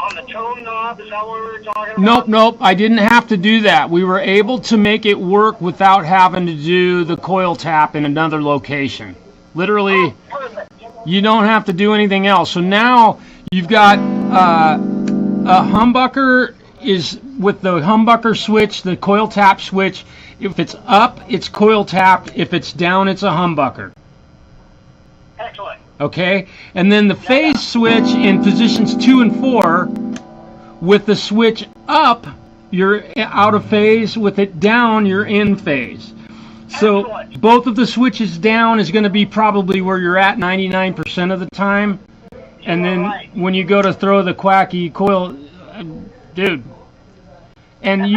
On the tone knob, is that what we were talking Nope, about? nope, I didn't have to do that. We were able to make it work without having to do the coil tap in another location. Literally, you don't have to do anything else. So now you've got a humbucker is with the humbucker switch, the coil tap switch. If it's up, it's coil tapped. If it's down, it's a humbucker. Excellent. Okay, and then the phase switch in positions 2 and 4, with the switch up, you're out of phase. With it down, you're in phase. So Excellent. Both of the switches down is going to be probably where you're at 99% of the time. And then right. When you go to throw the quacky coil, dude, and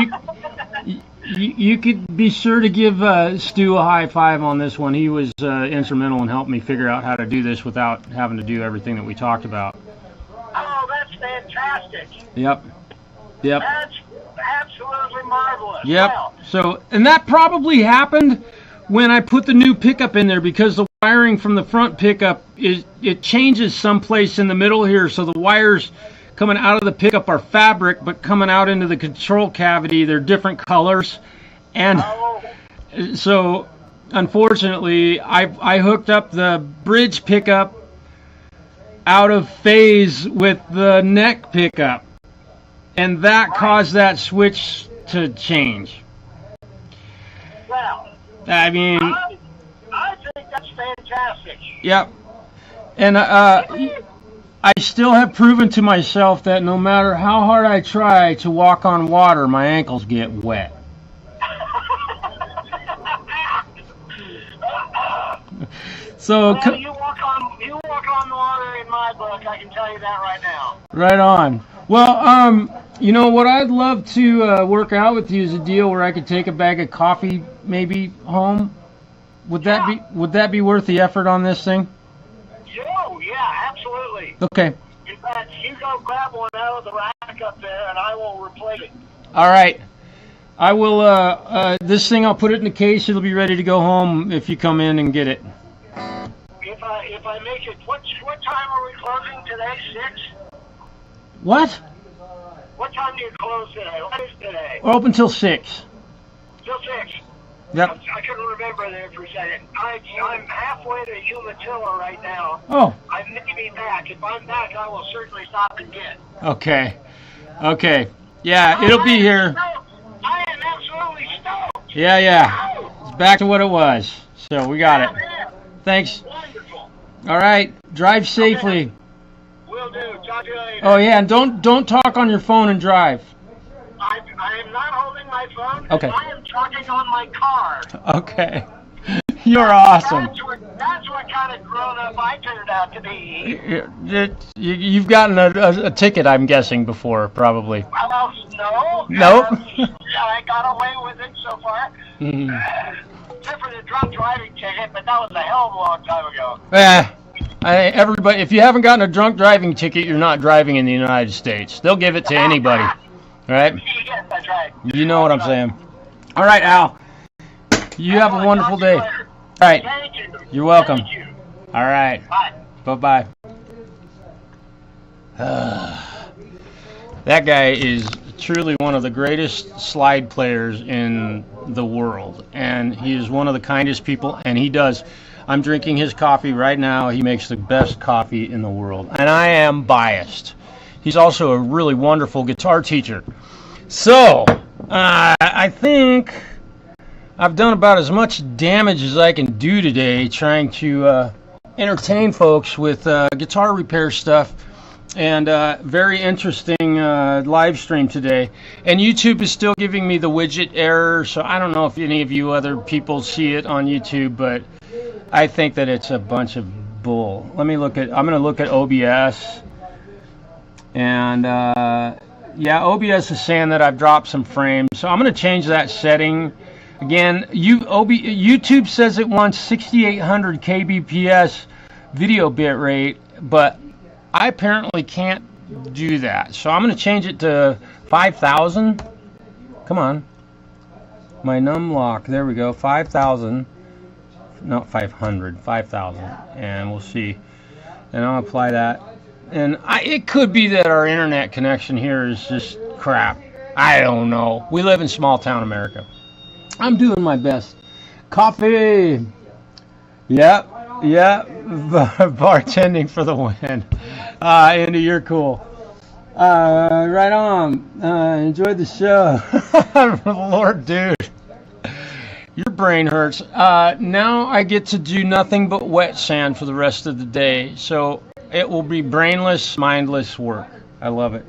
you could be sure to give Stu a high five on this one. He was instrumental in helping me figure out how to do this without having to do everything that we talked about. Oh, that's fantastic. Yep. That's absolutely marvelous. Yep. Wow. So, and that probably happened when I put the new pickup in there, because the wiring from the front pickup it changes someplace in the middle here. So the wires coming out of the pickup are fabric, but coming out into the control cavity, they're different colors. And so, unfortunately, I hooked up the bridge pickup out of phase with the neck pickup, and that caused that switch to change. Well, I mean, I think that's fantastic. yep. And I still have proven to myself that no matter how hard I try to walk on water, my ankles get wet. So Well, you walk on water in my book, I can tell you that right now. right on. Well, you know what I'd love to work out with you is a deal where I could take a bag of coffee maybe home. Would that be worth the effort on this thing? Oh, yeah, absolutely. Okay. In fact, you go grab one out of the rack up there, and I will replace it. All right. I will, this thing, I'll put it in a case. It'll be ready to go home if you come in and get it. If I make it, what time are we closing today? 6? What? What time do you close today? What is today? We're open till 6. Till 6. Yep. I couldn't remember there for a second. I'm halfway to Umatilla right now. Oh, I may be back. If I'm back, I will certainly stop and get. okay. Okay. Yeah, it'll be here. I am absolutely stoked. Yeah. It's back to what it was. So we got it. Thanks. Wonderful. All right. Drive safely. Will do. Talk to you later. Oh yeah, and don't talk on your phone and drive. I am not holding my phone. Okay. I am talking on my car. Okay. You're awesome. That's what kind of grown-up I turned out to be. You've gotten a ticket, I'm guessing, before, probably. Well, no. Nope. I got away with it so far. Except for the drunk driving ticket, but that was a hell of a long time ago. Everybody, if you haven't gotten a drunk driving ticket, you're not driving in the United States. They'll give it to anybody. Right? Yes, that's right. You know what I'm saying. All right, Al. You have a wonderful day. All right. Thank you. You're welcome. Thank you. All right. Bye. Bye-bye. That guy is truly one of the greatest slide players in the world, and he is one of the kindest people, and he does. I'm drinking his coffee right now. He makes the best coffee in the world, and I am biased. He's also a really wonderful guitar teacher. So, I think I've done about as much damage as I can do today trying to entertain folks with guitar repair stuff, and very interesting live stream today. And YouTube is still giving me the widget error, so I don't know if any of you other people see it on YouTube, but I think that it's a bunch of bull. I'm going to look at OBS. And yeah, OBS is saying that I've dropped some frames, so I'm going to change that setting. Again, YouTube says it wants 6800 kbps video bit rate, but I apparently can't do that. So I'm going to change it to 5000. Come on. My num lock. There we go. 5000. Not 500. 5000. And we'll see. And I'll apply that. And it could be that our internet connection here is just crap. I don't know. We live in small town America. I'm doing my best. Coffee. Yep. Bartending for the win. Andy, you're cool. Right on. Enjoyed the show. Lord, dude. Your brain hurts. Now I get to do nothing but wet sand for the rest of the day. So it will be brainless, mindless work. I love it.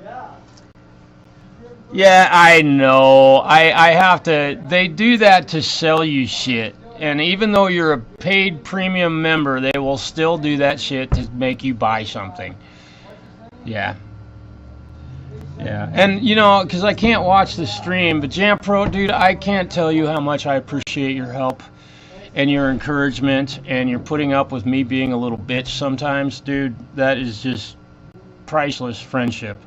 Yeah, I know. I have to. They do that to sell you shit. And even though you're a paid premium member, they will still do that shit to make you buy something. Yeah. Yeah. And, you know, because I can't watch the stream, but Jampro, dude, I can't tell you how much I appreciate your help and your encouragement and your putting up with me being a little bitch sometimes, dude. That is just priceless friendship.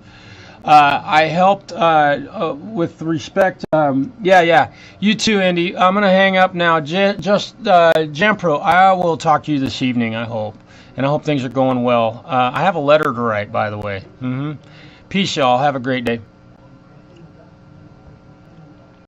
I helped with respect. Yeah. You too, Andy. I'm going to hang up now. Jampro, I will talk to you this evening, I hope. And I hope things are going well. I have a letter to write, by the way. Peace, y'all. Have a great day.